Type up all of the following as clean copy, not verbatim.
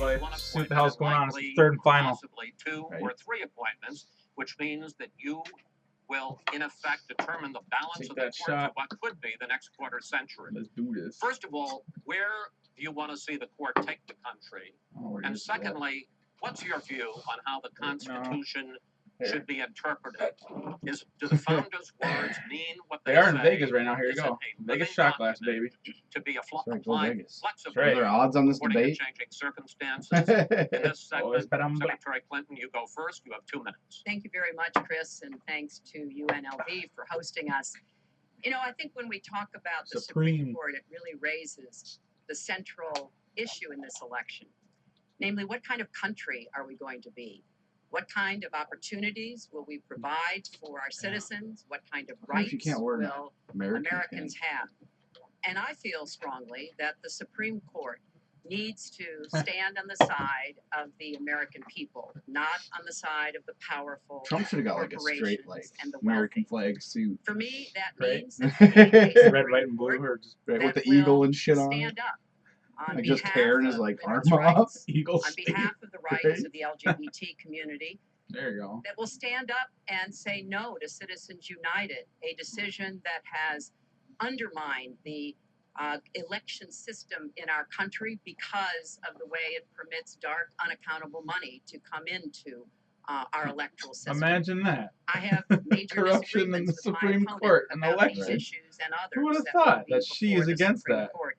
everybody. One See what the appointment hell's and going on. It's likely the third and final. Possibly two or three appointments, which means that you will, in effect, determine the balance Take of the that court shot. to what could be the next quarter century. Let's do this. First of all, where do you want to see the court take the country? And secondly, what's your view on how the Constitution should be interpreted? Do the founders' words mean what they are say? in Vegas right now. Here you Is go. it a Vegas living shot glass, document baby. to be Go applied Vegas. flexibly Are there odds on this according debate? to changing circumstances? In this segment, Caramba. Secretary Clinton, you go first. You have 2 minutes. Thank you very much, Chris, and thanks to UNLV for hosting us. You know, I think when we talk about the Supreme Court, it really raises the central issue in this election. Namely, what kind of country are we going to be? What kind of opportunities will we provide for our citizens? What kind of rights will Americans have? And I feel strongly that the Supreme Court needs to stand on the side of the American people, not on the side of the powerful Trump should have got like a straight, and the American flag suit. For me, that Right. means that Red, white, and blue, or just With the eagle and shit on it. stand up on Like just behalf tearing his of like arm women's off. rights, Eagle on state. behalf of the rights of the LGBT community, There you go. that will stand up and say no to Citizens United, a decision that has undermined the election system in our country because of the way it permits dark, unaccountable money to come into our electoral system. Imagine that. I have major Corruption in the disagreements with my Supreme opponent Court and about these election. issues and others. Who would have that thought will be that she before is the against Supreme that? Court.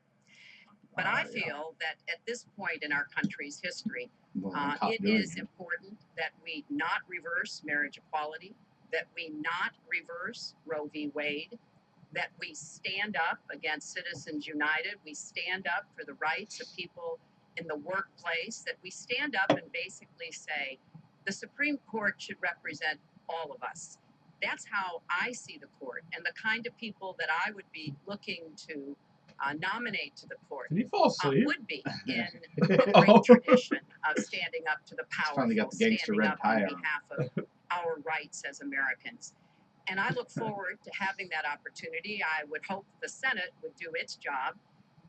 But I feel that at this point in our country's history, it is important that we not reverse marriage equality, that we not reverse Roe v. Wade, that we stand up against Citizens United, we stand up for the rights of people in the workplace, that we stand up and basically say the Supreme Court should represent all of us. That's how I see the court and the kind of people that I would be looking to nominate to the court. Did he fall asleep? Would be in the great tradition of standing up to the powerful, finally got the gangster standing red up tie on on. behalf of our rights as Americans. And I look forward to having that opportunity. I would hope the Senate would do its job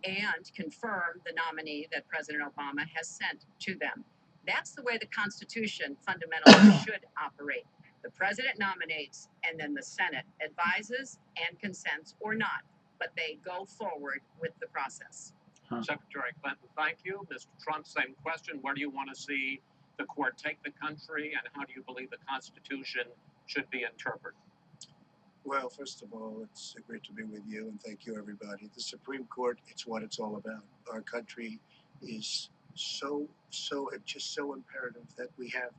and confirm the nominee that President Obama has sent to them. That's the way the Constitution fundamentally should operate. The president nominates, and then the Senate advises and consents or not, but they go forward with the process. Secretary Clinton, thank you. Mr. Trump, same question. Where do you want to see the court take the country, and how do you believe the Constitution should be interpreted? Well, first of all, it's great to be with you, and thank you, everybody. The Supreme Court, it's what it's all about. Our country is just so imperative that we have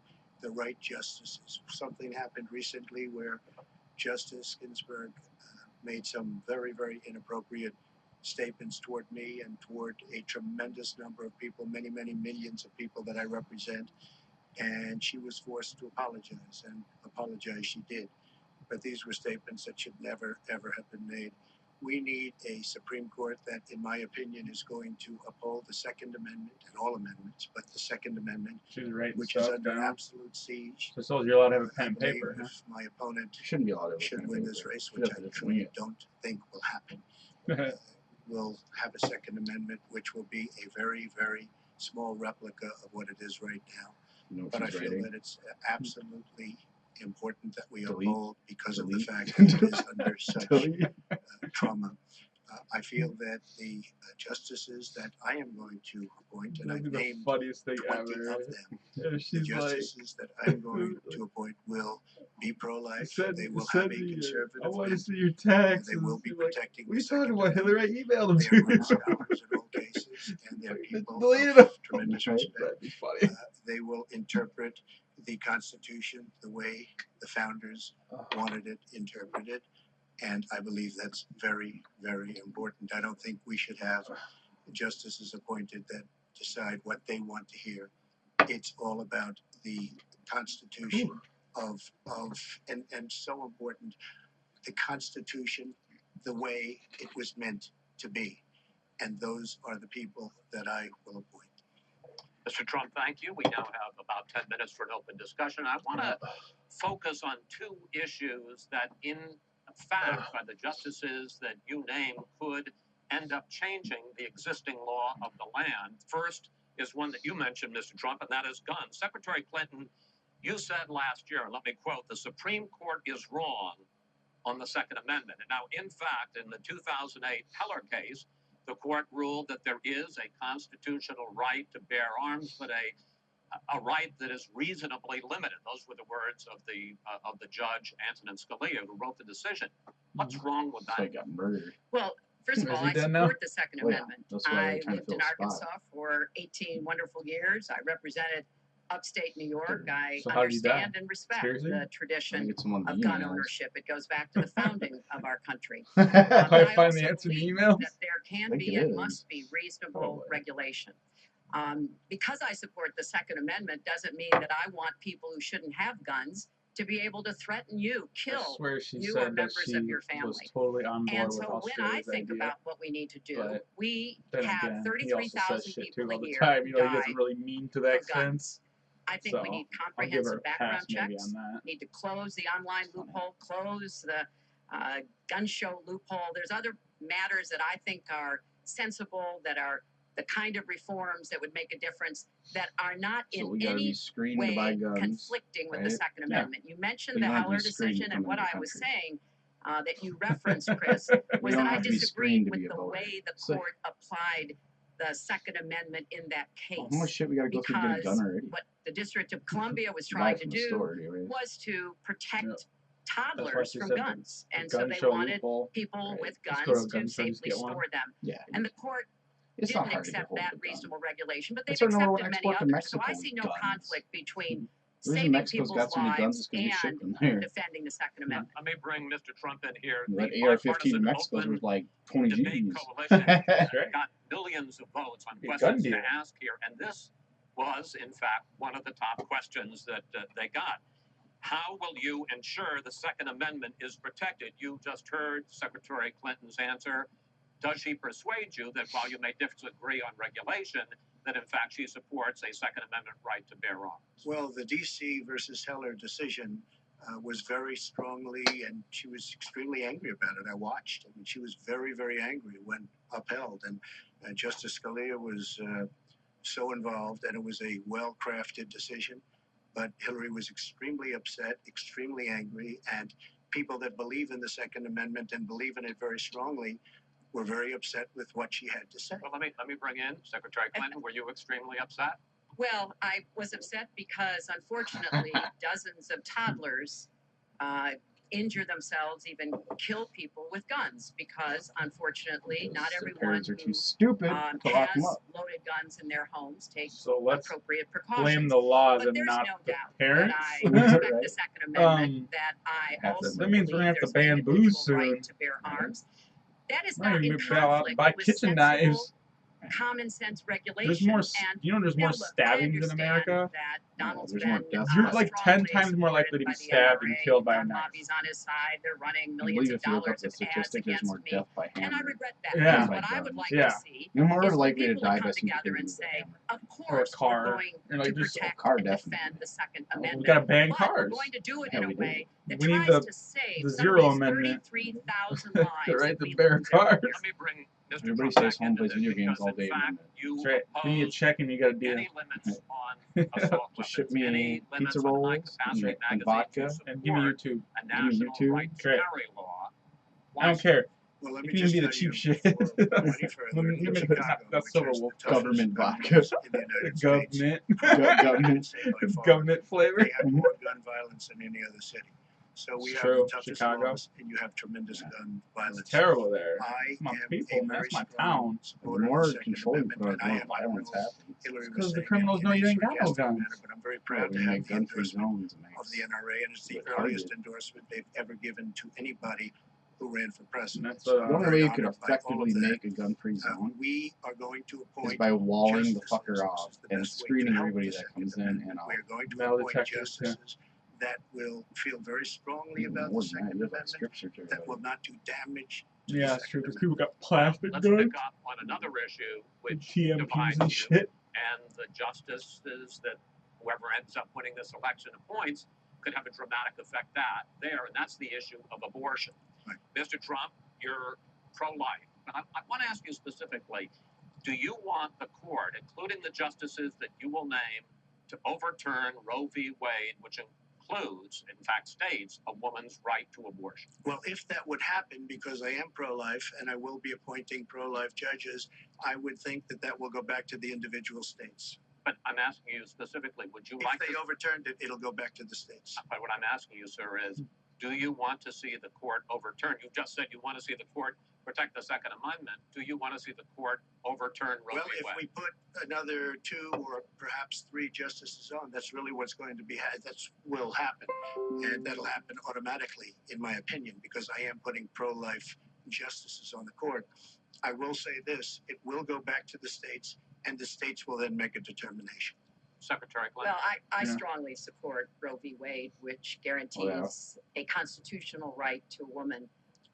the right justices. Something happened recently where Justice Ginsburg made some very, very inappropriate statements toward me and toward a tremendous number of people, many, many millions of people that I represent, and she was forced to apologize, and apologize she did. But these were statements that should never, ever have been made. We need a Supreme Court that, in my opinion, is going to uphold the Second Amendment and all amendments, but the Second Amendment, which is under absolute siege. So you're allowed to have a pen and paper. If my opponent Shouldn't be allowed to should win this race, which I truly don't think will happen, we'll have a Second Amendment, which will be a very, very small replica of what it is right now. But I feel that it's absolutely important that we uphold because of the fact that it is under such trauma. I feel that the justices that I am going to appoint, and I've named 20 of them, the justices that I'm going to appoint will be pro-life. They will have a conservative bent. They will be protecting the Second Amendment. Hillary, I emailed him They are great scholars in all cases, and they're people of tremendous respect. They will interpret the Constitution the way the founders wanted it interpreted, and I believe that's very, very important. I don't think we should have justices appointed that decide what they want to hear. It's all about the Constitution and so important, the Constitution the way it was meant to be, and those are the people that I will appoint. Mr. Trump, thank you. We now have about 10 minutes for an open discussion. I want to focus on two issues that, in fact, by the justices that you name, could end up changing the existing law of the land. First, is one that you mentioned, Mr. Trump, and that is guns. Secretary Clinton, you said last year, and let me quote, the Supreme Court is wrong on the Second Amendment. And now, in fact, in the 2008 Heller case, the court ruled that there is a constitutional right to bear arms, but a right that is reasonably limited. Those were the words of the judge, Antonin Scalia, who wrote the decision. What's wrong with that? They got murdered. Well, first of all, I support the Second Amendment. I lived in Arkansas for 18 wonderful years. I represented upstate New York. I understand and respect the tradition of gun ownership. It goes back to the founding of our country. I find the answer in the emails. That there can be and must be reasonable regulation. Because I support the Second Amendment doesn't mean that I want people who shouldn't have guns to be able to threaten you, kill you or members of your family. Totally on board and so when I think about what we need to do, we have 33,000 people a year he doesn't really mean to that extent. I think we need comprehensive background checks. Need to close the online loophole, close the gun show loophole. There's other matters that I think are sensible, that are the kind of reforms that would make a difference, that are not in any way conflicting with the Second Amendment. You mentioned the Heller decision, and what I was saying that you referenced, Chris, was that I disagreed with the way the court applied the Second Amendment in that case. How much shit we gotta go through to get a gun already? What the District of Columbia was trying to do was to protect toddlers from guns, and so they wanted people with guns to safely store them. And the court didn't accept that reasonable regulation, but they've accepted many others. So I see no conflict between saving people's lives and defending the Second Amendment. Let me bring Mr. Trump in here. That AR-15 in Mexico was like 20 debate G's. coalition got millions of votes on questions to ask here, and this was, in fact, one of the top questions that they got. How will you ensure the Second Amendment is protected? You just heard Secretary Clinton's answer. Does she persuade you that while you may disagree on regulation, that in fact she supports a Second Amendment right to bear arms? Well, the D.C. versus Heller decision was very strongly, and she was extremely angry about it. I watched. I mean, she was very, very angry when upheld. And Justice Scalia was so involved, and it was a well-crafted decision. But Hillary was extremely upset, extremely angry, and people that believe in the Second Amendment and believe in it very strongly were very upset with what she had to say. Well, let me bring in Secretary Clinton. Were you extremely upset? Well, I was upset because, unfortunately, dozens of toddlers injure themselves, even kill people with guns, because, unfortunately, not everyone who too stupid to lock them has up. loaded guns in their homes takes let's appropriate precautions. blame the laws but and there's not no the doubt parents. that I respect the Second Amendment, that I also that means we're gonna have to believe ban there's an booze individual soon. right to bear arms. That is We're not gonna in be out and buy conflict with kitchen sensible, knives. common sense regulation. There's more, and you know, there's more look, stabbings in America. That Donald's there's been more deaths. You're like 10 strongly times more likely to be supported stabbed by and the killed by a gun knife. lobbies on his side. They're running I millions believe of if you look up dollars the of ads statistic, there's against more me, death by and I hammer. regret that. Yeah. Because what I would like to see You're more is for likely to people die to by come some together and stupid say, hammer. of course car. we're going You're like, to just protect car, and definitely. defend the Second We Amendment. gotta ban But cars. we're going to do it Yeah, in a we do. way that We need tries the to save the some Zero of these Amendment. 33,000 lives The right that to we bear lose every cars. year. Let me bring Mr. Everybody Trump stays back home, into plays this video games because, all in day. fact, you That's right. Give me a oppose check and you got a deal. any limits on assault Just ship weapons, me any limits pizza on rolls high-capacity and magazines vodka. to And give me support YouTube. a national YouTube. right to That's right. carry law. I don't care. Well, let It me can just even be the tell you, cheap shit. before we go any further, Let me in make Chicago, that which Silver is the Wolf toughest government gun vodka. laws in the United States, Government. Government. I'd say by far, Government flavor. they have more gun violence than any other city. So we It's have true. the toughest Chicago. laws, and you have tremendous gun violence. It's terrible there. I It's my am people, a man. very That's my strong town. The supporter of more the Second control you Amendment, put on, and the I more am, I don't violence know, happens. Hillary was Because the saying criminals know you ain't got no sarcastic guns. manner, but I'm very Well, proud to we have make the gun-free endorsement zones. of the NRA, and it's the With earliest Target. endorsement they've ever given to anybody who ran for And president. that's So The I'm only very way you could honored by all effectively of that. make a gun-free zone We are going to is appoint by walling the justices. fucker This off is the and best way to screening help everybody the that Second comes in Amendment. and out. We are going to Metal appoint detectors, too. justices that will feel very strongly about More the than that, Second you have like Amendment, scripture to that will not do damage to Yeah, the it's true. Second Because people Amendment. got plastic Let's guns, pick up on another issue which TMPs divides and you shit. and the justices that whoever ends up winning this election appoints could have a dramatic effect there, and that's the issue of abortion. Right. Mr. Trump, you're pro-life. I want to ask you specifically, Do you want the court, including the justices that you will name, to overturn Roe v. Wade, which includes, in fact, states a woman's right to abortion? Well, if that would happen, because I am pro-life and I will be appointing pro-life judges, I would think that that will go back to the individual states. But I'm asking you specifically, would you If like they to... overturned it, it'll go back to the states. But what I'm asking you, sir, is do you want to see the court overturn? You just said you want to see the court protect the Second Amendment. Do you want to see the court overturn Roe Well, v. if Wade? we put another 2 or perhaps 3 justices on, that's really what's going to be, will happen. And that'll happen automatically, in my opinion, because I am putting pro-life justices on the court. I will say this, it will go back to the states, and the states will then make a determination. Secretary Clinton. Well, I strongly support Roe v. Wade, which guarantees a constitutional right to a woman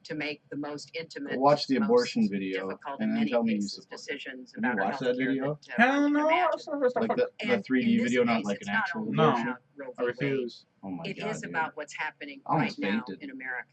to make the most intimate, Watch the abortion most video difficult and in then many tell me you cases, support it. decisions Have you about her watched that health care video? that Hell one can no, imagine. that's not the Like the And 3D in this video, not case, like it's an not actual only No. abortion. about Roe I v. Wade. refuse. Oh my It god, is dude. about what's happening I almost right now fainted. in America.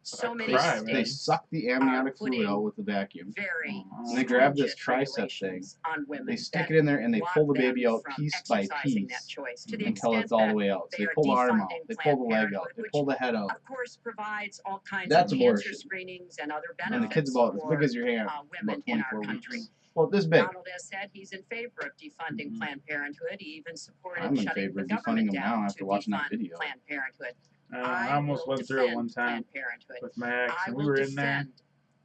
But So I many cried, They man. states suck the amniotic putting fluid out with the vacuum. very And they grab this stringent tricep thing. regulations on women They stick that it in there and they block pull the them baby out from piece by exercising that piece choice to the until extent it's all the that way out. So they they are pull the arm out, defunding they pull the Planned leg out, Parenthood, they which pull the head out. of course provides all kinds That's of cancer abortion. screenings and other And the benefits kid's about as for big as your hand, women about in our 24 country. weeks. Well, this big. Donald has said he's in favor of defunding Planned Parenthood. He even supported I'm in shutting favor the of defunding government them now down after to watching that defund video. Planned Parenthood. I almost will went through it one defend time Planned Parenthood. with Max, I and will we were in there. defend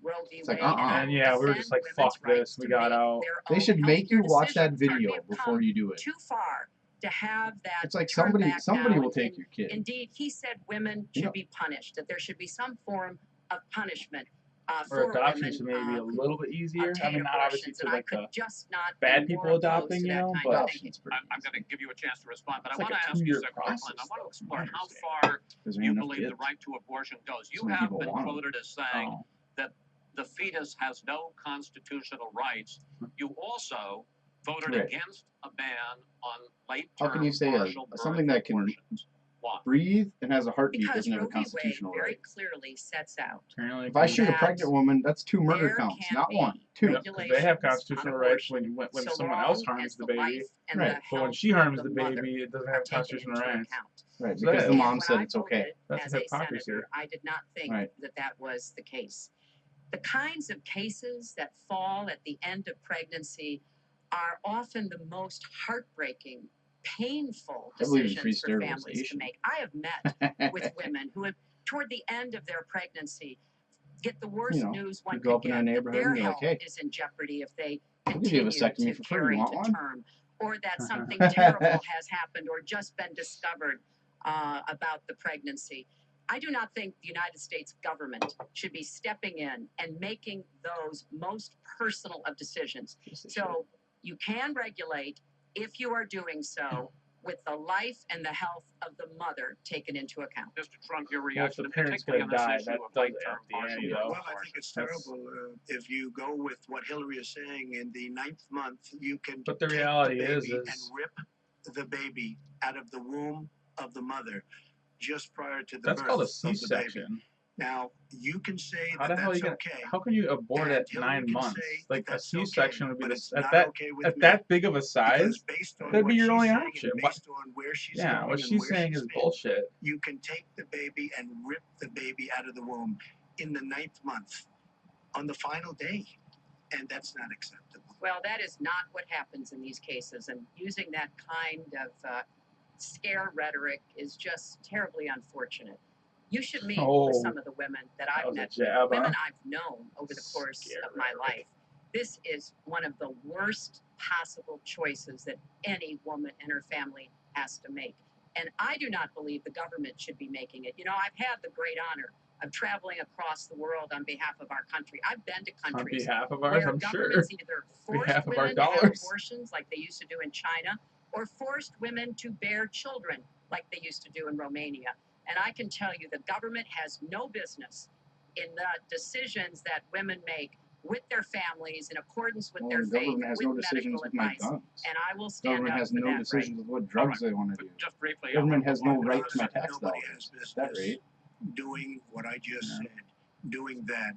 Roe v. It's like, Wade, and I And will yeah, we were defend just like, women's fuck this. rights We to got make out. their They own should make you healthcare watch that decisions. video We have before come you do it. too far to have that. It's like turn back somebody now. will take your kid. Indeed, he said women You should know- be punished, that there should be some form of punishment Or for adoption women should maybe be a who little bit easier. I obtain mean, not obviously abortions, to and I like could the just not bad be people more opposed adopting, to you that know, kind but of Adoption's thinking. pretty I'm going to give you a chance to respond, but It's I like want a to ask you, 2-year Secretary process, Clinton, I want to though, explore from my how understanding. far Because there you ain't enough believe the kids. right to abortion goes. You So many have people been want 'em. quoted as saying Oh. that the fetus has no constitutional rights. You also voted Right. against a ban on How can you late-term say partial something birth that can abortions. Why? breathe and has a heartbeat Because doesn't have Roe a v. Wade constitutional very right? clearly sets out Apparently, If I shoot a that pregnant woman, that's 2 murder there counts, can not be 1, 2. because they have regulations constitutional on rights abortion when so someone long else harms as the the baby. life and Right. the But when health she harms of the the mother baby, it doesn't are have taken constitutional into rights. account. Right, So because that the is- mom And said when it's I okay. voted That's as a a hypocrisy. senator, I did not think Right. that that was the case. The kinds of cases that fall at the end of pregnancy are often the most heartbreaking, painful I believe in free decisions for families to sterilization. make. I have met with women who have, toward the end of their pregnancy, get the worst You know, news one go could up in a get, that neighborhood their and be like, health "Hey, is in jeopardy if they we'll give you a continue vasectomy to for free. carry You want to one?" term, or that something terrible has happened or just been discovered about the pregnancy. I do not think the United States government should be stepping in and making those most personal of decisions. So you can regulate if you are doing so with the life and the health of the mother taken into account. Mr. Trump, your Well, if reaction, the and parent's particularly gonna on die, this that issue of does late-term add the ante, partial though. birth Well, I think it's That's- terrible. If you go with what Hillary is saying, in the 9th month, you can But the take reality the is baby and rip the baby out of the womb of the mother just prior to the That's birth called a of the baby. C-section. Now, you can say How that the hell are that's you gonna? okay. How can you abort and at Hillary 9 can months? say Like that a that's okay, C-section would be but this it's at not that okay with at me. that big of a Because size. based on That'd be what your she's only saying option. and Why- based on where she's Yeah, going what and she's where saying she's is been, bullshit. you can take the baby and rip the baby out of the womb in the 9th month on the final day, and that's not acceptable. Well, that is not what happens in these cases, and using that kind of scare rhetoric is just terribly unfortunate. You should meet with some of the women that That I've was a met, jab, women huh? I've known over the course Scare of my rhetoric. life. This is one of the worst possible choices that any woman and her family has to make. And I do not believe the government should be making it. You know, I've had the great honor of traveling across the world on behalf of our country. I've been to On countries behalf of ours, where I'm sure. governments either forced Behalf of our women to have dollars. abortions like they used to do in China, or forced women to bear children like they used to do in Romania. And I can tell you the government has no business in the decisions that women make with their families in accordance with Well, their the faith, government has with no decisions medical with my advice. guns. And I will The stand government up has for no that decisions right. with what drugs they want to But do. just briefly, The government has no want to right go to my on. tax Nobody dollars has at that business rate. doing what I just said, doing that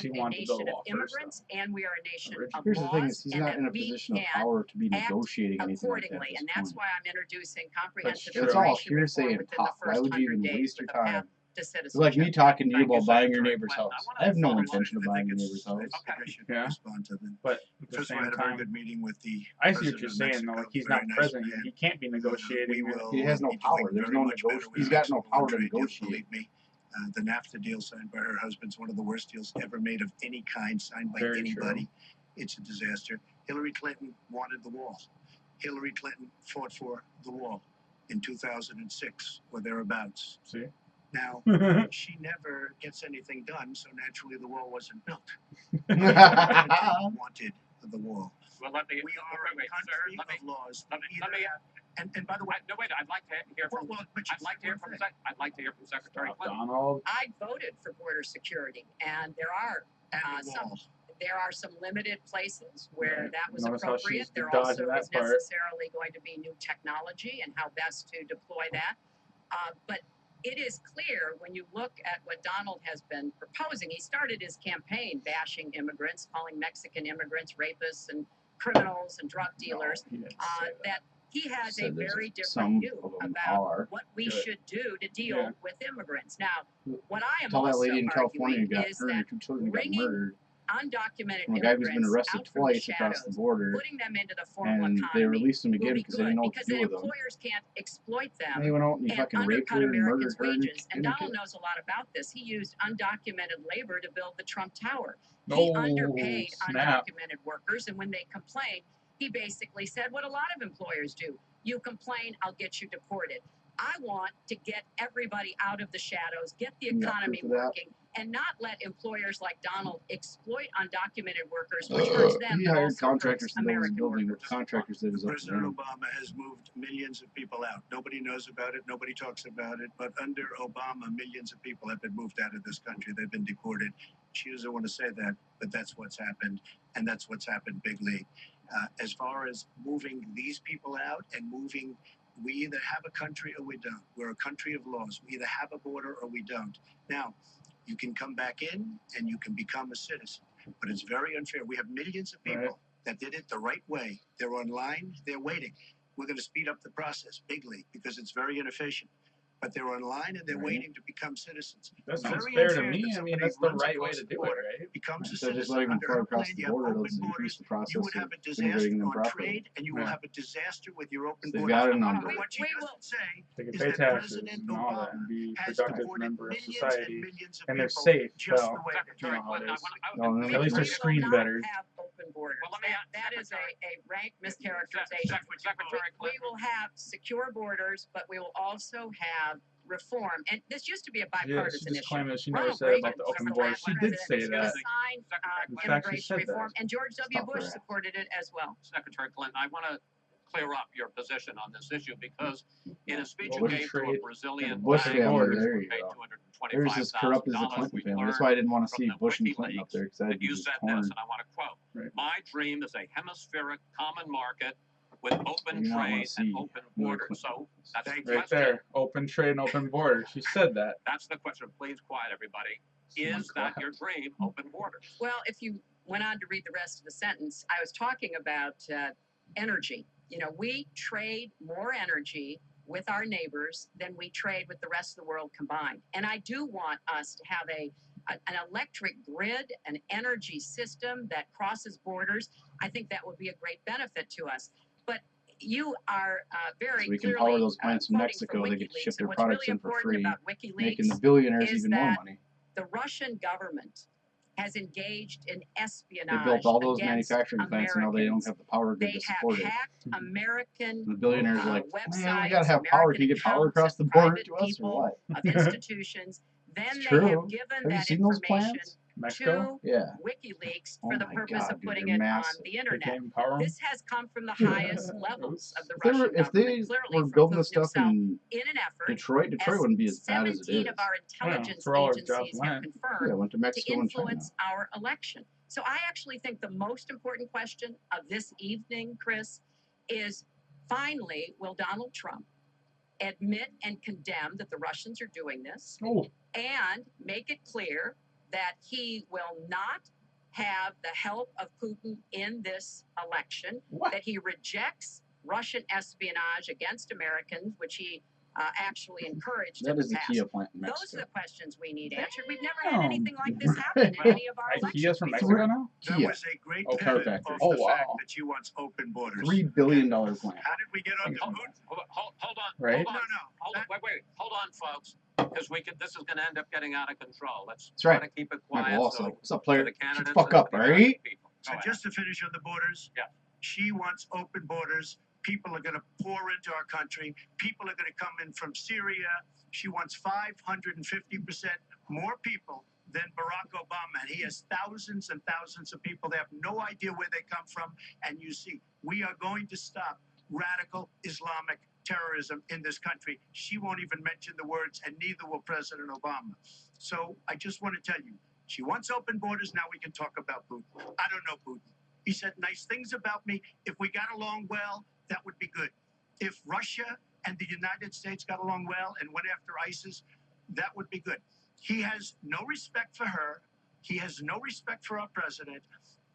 actually a wanted to go nation of off first, immigrants and we are a nation Originally. of Here's the thing: laws, is he's and not in that a we position of can power to be act negotiating anything like that. accordingly, At this and that's point. why I'm introducing comprehensive true. It's all immigration hearsay reform and within talk. the Why first would you 100 even days waste your with a path time to It's citizenship. like me talking to you Thank you, about buying your Senator neighbor's Clinton. house. I wanna I have no follow up. intention of I buying think your it's- neighbor's house. I think I should Yeah. respond to them. But at the First of all, I same had a very time, good meeting with the I see what president you're of saying though. Mexico. Like he's Very not nice president. man. He can't be negotiating. We with- will, He has no be doing power. There's very no much better with He's the got no Mexico power to trade deal, negotiate. Believe me. The NAFTA deal signed by her husband's one of the worst deals ever made of any kind, signed by Very anybody. true. It's a disaster. Hillary Clinton wanted the wall. Hillary Clinton fought for the wall in 2006 or thereabouts. See? Now, she never gets anything done, so naturally the wall wasn't built. Clinton wanted the wall. Well, let me. We are wait, a sir. country Let me. of laws. Let me. Either have- and by the way, No, wait. I'd like to hear from. but I'd like to hear from. I'd like to hear from Secretary Stop, Clinton. Donald. I voted for border security, and there are and the some wall. there are some limited places where Right. that was Notice how appropriate. she's There dodging also that is part. necessarily going to be new technology and how best to deploy that. But it is clear when you look at what Donald has been proposing. He started his campaign bashing immigrants, calling Mexican immigrants rapists and criminals and drug dealers. No, he didn't say that. That he has a Said there's very different some view of them about are. what we Good. should do to deal Yeah. with immigrants. Now, what I am Tell that also lady in California arguing got is her and that her 2 children got bringing murdered undocumented from a guy who's been immigrants arrested out from the twice across the shadows, border, putting them into the formal and economy they released him will again be because they good, didn't know what because to do then with him. employers can't exploit them And he went out and he and fucking raped undercut her and murdered Americans' her. wages. And didn't Donald it? knows a lot about this. He used undocumented labor to build the Trump Tower. No, He underpaid snap. undocumented workers, and when they complained, he basically said what a lot of employers do: you complain, I'll get you deported. I want to get everybody out of the shadows, get the You got economy proof of that? working, and not let employers like Donald exploit undocumented workers, which hurts them He but hired also contractors hurts to build his American building workers. with contractors that was up to President him. Obama has moved millions of people out. Nobody knows about it. Nobody talks about it. But under Obama, millions of people have been moved out of this country. They've been deported. She doesn't want to say that, but that's what's happened, and that's what's happened big league. As far as moving these people out and moving, we either have a country or we don't. We're a country of laws. We either have a border or we don't. Now, you can come back in and you can become a citizen, but it's very unfair. We have millions of people that did it the right way. They're online, they're waiting. We're going to speed up the process big league because it's very inefficient. But they're online and they're Right. waiting to become citizens. That sounds Very fair to unfair me. that I mean, somebody that's the runs right way across to the do it, border, right? becomes a So just citizen letting them under fly her across plan. the You have border open doesn't increase borders. the process You would of have a disaster integrating them on properly. trade, and you will Yeah. have a disaster with your open They've borders. got a number. What she We will- doesn't say They can is pay that taxes President and all that and Obama be has productive deported member of millions society. and millions of And they're people safe, just well, the way that Secretary you know how it Clinton, is. No, At least they're We will screened not better. have open borders. Well, let me that is Secretary- a rank mischaracterization. Secretary We Clinton. will have secure borders, but we will also have reform. And this used to be a Yeah, she bipartisan just issue. claimed that she never Ronald said Reagan about the was open the borders. last She did president say to that. sign In fact, she immigration said that. reform, and George W. Stop Bush her. supported it as well. Secretary Clinton, I want to clear up your position on this issue because in a speech Well, you we gave to a trade Brazilian the Bush bank, family, workers there were you paid go. $225,000. They're as corrupt as the Clinton We family. That's learned why I didn't want to from see the Bush and Clinton WikiLeaks up there because I'd that be you just said torn. this, and I want to quote: Right. "My dream is a hemispheric common market with open You don't wanna trade and see open Hillary borders." So that's the Right question. there. Open trade and open border. She said that. That's the question. Please quiet everybody. Is that your dream, open borders? Well, if you went on to read the rest of the sentence, I was talking about energy. You know, we trade more energy with our neighbors than we trade with the rest of the world combined. And I do want us to have an electric grid, an energy system that crosses borders. I think that would be a great benefit to us. But you are very So we can clearly power those plants in quoting Mexico. from They get to WikiLeaks. ship their And what's products really in for important free, about WikiLeaks making the billionaires is even more that money. the Russian government has engaged in espionage. They built all those against manufacturing plants, and now they don't Americans. have the power grid They to have support it. hacked American The billionaires are like, websites, man, we gotta have power. Can you get power American across the accounts border of to us or private what? of institutions. Then It's they true. have given Have you that seen those information plants? Mexico? to Yeah. WikiLeaks Oh for the my purpose God, of dude, putting they're it massive. on the They internet. can't empower 'em? This has come from the highest levels of the If they were, Russian if they government, clearly were from building Putin this stuff himself, in in an effort, Detroit wouldn't be as bad as it 17 is. of our intelligence where all our jobs agencies have went. confirmed Yeah, I went to to Mexico and China. influence our election. So I actually think the most important question of this evening, Chris, is finally, will Donald Trump admit and condemn that the Russians are doing this Oh, and make it clear that he will not have the help of Putin in this election, what? that he rejects Russian espionage against Americans, which he actually encouraged That in the is the past. Kia plant in Those are Mexico. the questions we need answered. We've never had Damn. anything like this happen in any of our elections. IKEA's from before. Mexico now? That Kia. was a great Oh, car pivot factory. off Oh, the fact wow. that she wants open borders. $3 billion plant. How did we get on the Hold, Putin? hold on. Right? Hold on. No, Hold on. Wait. Hold on, folks. Because this is going to end up getting out of control. Let's That's right. try to keep it Michael quiet. also So like, what's up, for player? the Shut the candidates fuck and up, for the American alright? people. So Go ahead. just to finish on the borders, Yeah. she wants open borders. People are going to pour into our country. People are going to come in from Syria. She wants 550% more people than Barack Obama. And he has thousands and thousands of people. They have no idea where they come from. And you see, we are going to stop radical Islamic terrorism in this country. She won't even mention the words, and neither will President Obama. So I just want to tell you, she wants open borders. Now we can talk about Putin. I don't know Putin. He said nice things about me. If we got along well, that would be good. If Russia and the United States got along well and went after ISIS, that would be good. He has no respect for her. He has no respect for our president.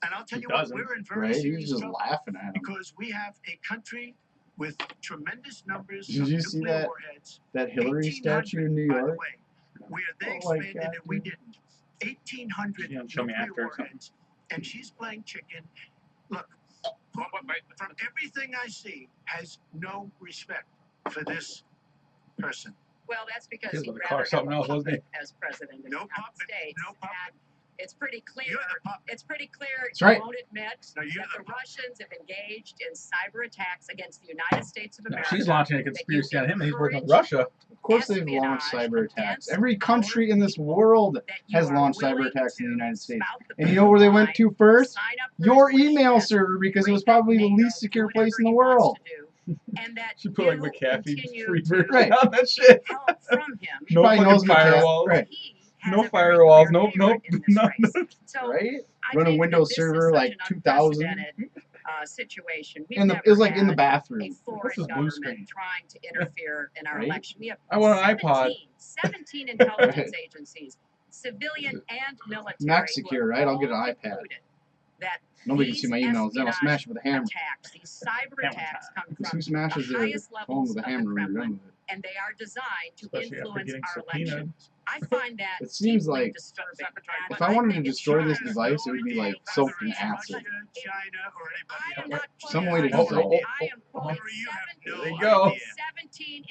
And I'll tell He you what, doesn't, we're in very Right? He serious was just trouble laughing at him. because we have a country with tremendous numbers Did of you see nuclear that- warheads. That Hillary 1,800, statue in New by the York? way, where they Oh my expanded God, and we dude. didn't. 1,800 You gonna show me nuclear after or something? warheads, and she's playing chicken. Look, Wait. from everything I see, has no respect for this person. Well, that's because He's he'd with a car, rather have something a else, wasn't puppet as president of No the United puppet, States. no puppet. And it's pretty clear. You're the puppet. It's pretty clear. That's right. You won't admit No, you're that the the puppet. Russians have engaged in cyber attacks against the United States of No, America. she's launching a that conspiracy you on him and he's working with encourage Russia. Of course they've launched espionage cyber attacks. against Every country our in this people, world that you has are launched cyber willing attacks in the to United States. spout the And you know where they picket went line, to first? sign up for Your his wish email list, server, because it bring was up probably the NATO, least secure whatever place in the he wants world. to do, and that She put like you McAfee continue free to version Right. on that shit. help from him. She No probably knows fucking McAfee. firewalls. Right. He has No a very firewalls. clear Nope. favorite in this None. race. So Right? I Run a think Windows that this server is such like an 2000. unprecedented situation. We've And never it was like in the had bathroom. a What's foreign this blue government screen? trying to interfere in our Right? election. We have I want an iPod. 17 intelligence agencies, civilian and military, Mac who secure, have right? I'll get an all iPad. concluded that Nobody can see my these emails. Then I'll smash it with a hammer. attacks, these cyber Hammer attacks, come Because from who smashes the their highest phone levels with a of the hammer when you're Kremlin, done with it? and they are designed to Especially after influence getting our subpoenaed. election. I find that It seems deeply like disturbing. if I wanted to think it destroy shows this device, it would be like a soaked in Russia, acid. China, or I am anybody not else. Some way to quoting dissolve Biden. it. I am quoting Hillary, you have no There you go. idea. 17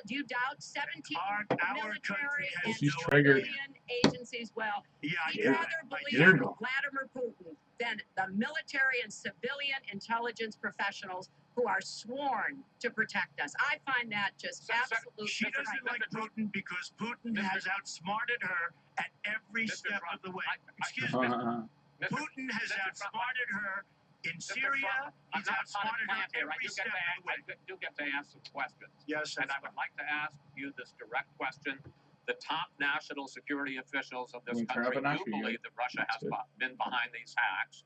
do you doubt 17 Our military country has and She's no triggered. civilian agencies? Well, Yeah, I you'd get rather it. I Here we believe go. Vladimir Putin than the military and civilian intelligence professionals who are sworn to protect us. I find that just absolutely She doesn't like Putin because Putin has outsmarted her at every step of the way. Excuse me. Putin has outsmarted her in Syria. I'm He's not a outsmarted her plant here. I every do step of the way. get to ask some questions. Yes, And I would like to ask you this direct question. The top national security officials of this Can we turn up country a notch do for you? believe that Russia has That's good. been behind these hacks.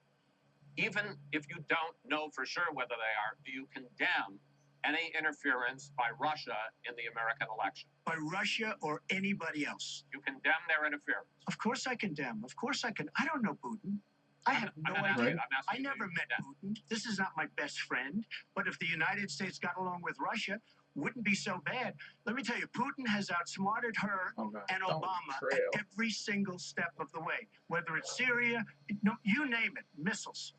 Even if you don't know for sure whether they are, do you condemn any interference by Russia in the American election? by Russia or anybody else. You condemn their interference. Of course I condemn. Of course I can. I don't know Putin. I have no I'm not idea. asking- I'm asking I you never to met condemn. Putin. This is not my best friend. But if the United States got along with Russia, wouldn't be so bad. Let me tell you, Putin has outsmarted her Oh, God. and Don't Obama trail. at every single step of the way. Whether it's Syria, no, you name it, missiles.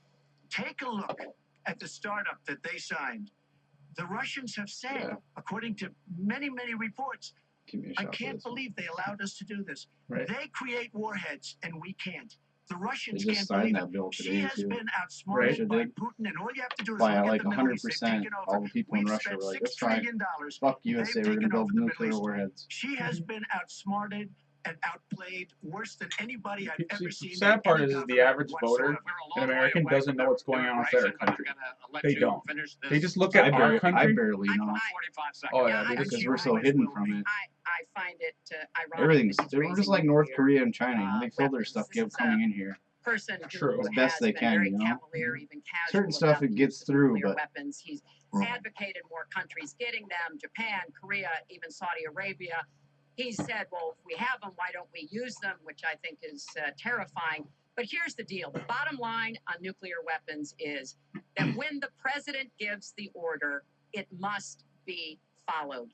Take a look at the startup that they signed. The Russians have said, Yeah. according to many, many reports, Give me a I shot for can't this one. believe they allowed us to do this. Right. They create warheads and we can't. The They Russians just can't signed believe that it. bill She today has too. been outsmarted Russia by did. Putin, and all you have to do is By look like at the Middle East. They've 100%. taken over. All the people in We've Russia spent were like, $6 "That's fine. trillion. Fuck USA. We're taken gonna build over the Middle nuclear East. warheads." She has been outsmarted and outplayed worse than anybody I've ever See, seen. sad in part any is the government average voter whatsoever. We're a an long way American away doesn't from know what's going on outside our immigration, but I'm country. gonna let They you don't. finish this. They just look at I our barely, country. you know. 45 seconds. Oh, yeah, Yeah, they I just Because you we're so always hidden will from be. it. I find it ironic. Everything's. that he's We're just raising like North nuclear, Korea and China. You know, they fill their weapons. stuff This is coming in here. person True. who As best has they been can, very you know? cavalier, even casual Certain stuff about it the gets use of through, nuclear but weapons. He's advocated more countries getting them, Japan, Korea, even Saudi Arabia. He said, well, if we have them, why don't we use them, which I think is terrifying. But here's the deal. The bottom line on nuclear weapons is that when the president gives the order, it must be followed.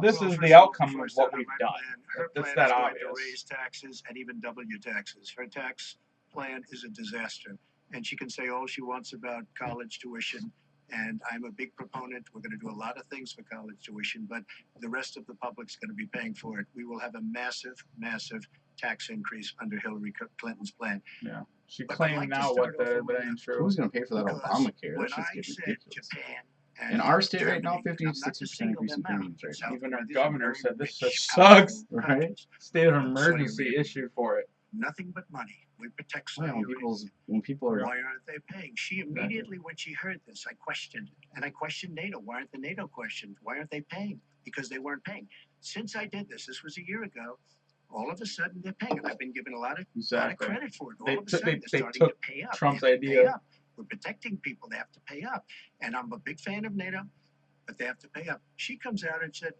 this Well, is first the of all, outcome of first what on we've my done. plan, her It's plan that is going obvious. to raise taxes and even double your taxes. Her tax plan is a disaster. and she can say all she wants about college tuition. And I'm a big proponent. We're going to do a lot of things for college tuition, but the rest of the public's going to be paying for it. We will have a massive, massive tax increase under Hillary Clinton's plan. Yeah. She But I'd claimed like to now start what off that with ain't true. Who's going to pay for that because Obamacare? when That shit's I getting said ridiculous. Japan In and our state right now, Germany, 50 to I'm not to 60% single increase in them out, premiums right South now. Even our Korea, these are governor very said this rich, just powerful sucks. Right? countries. State of Saudi emergency Arabia, issued for it. nothing but money. We protect Well, Saudi when people are Why aren't they paying? She immediately, when she heard this, I questioned it. And I questioned NATO. Why aren't the NATO questions? Why aren't they paying? Because they weren't paying. Since I did this was a year ago, all of a sudden they're paying. And I've been given a lot of credit for it. All of a sudden they're starting to pay up. Trump's they have to pay idea. up. We're protecting people. They have to pay up. And I'm a big fan of NATO, but they have to pay up. She comes out and said,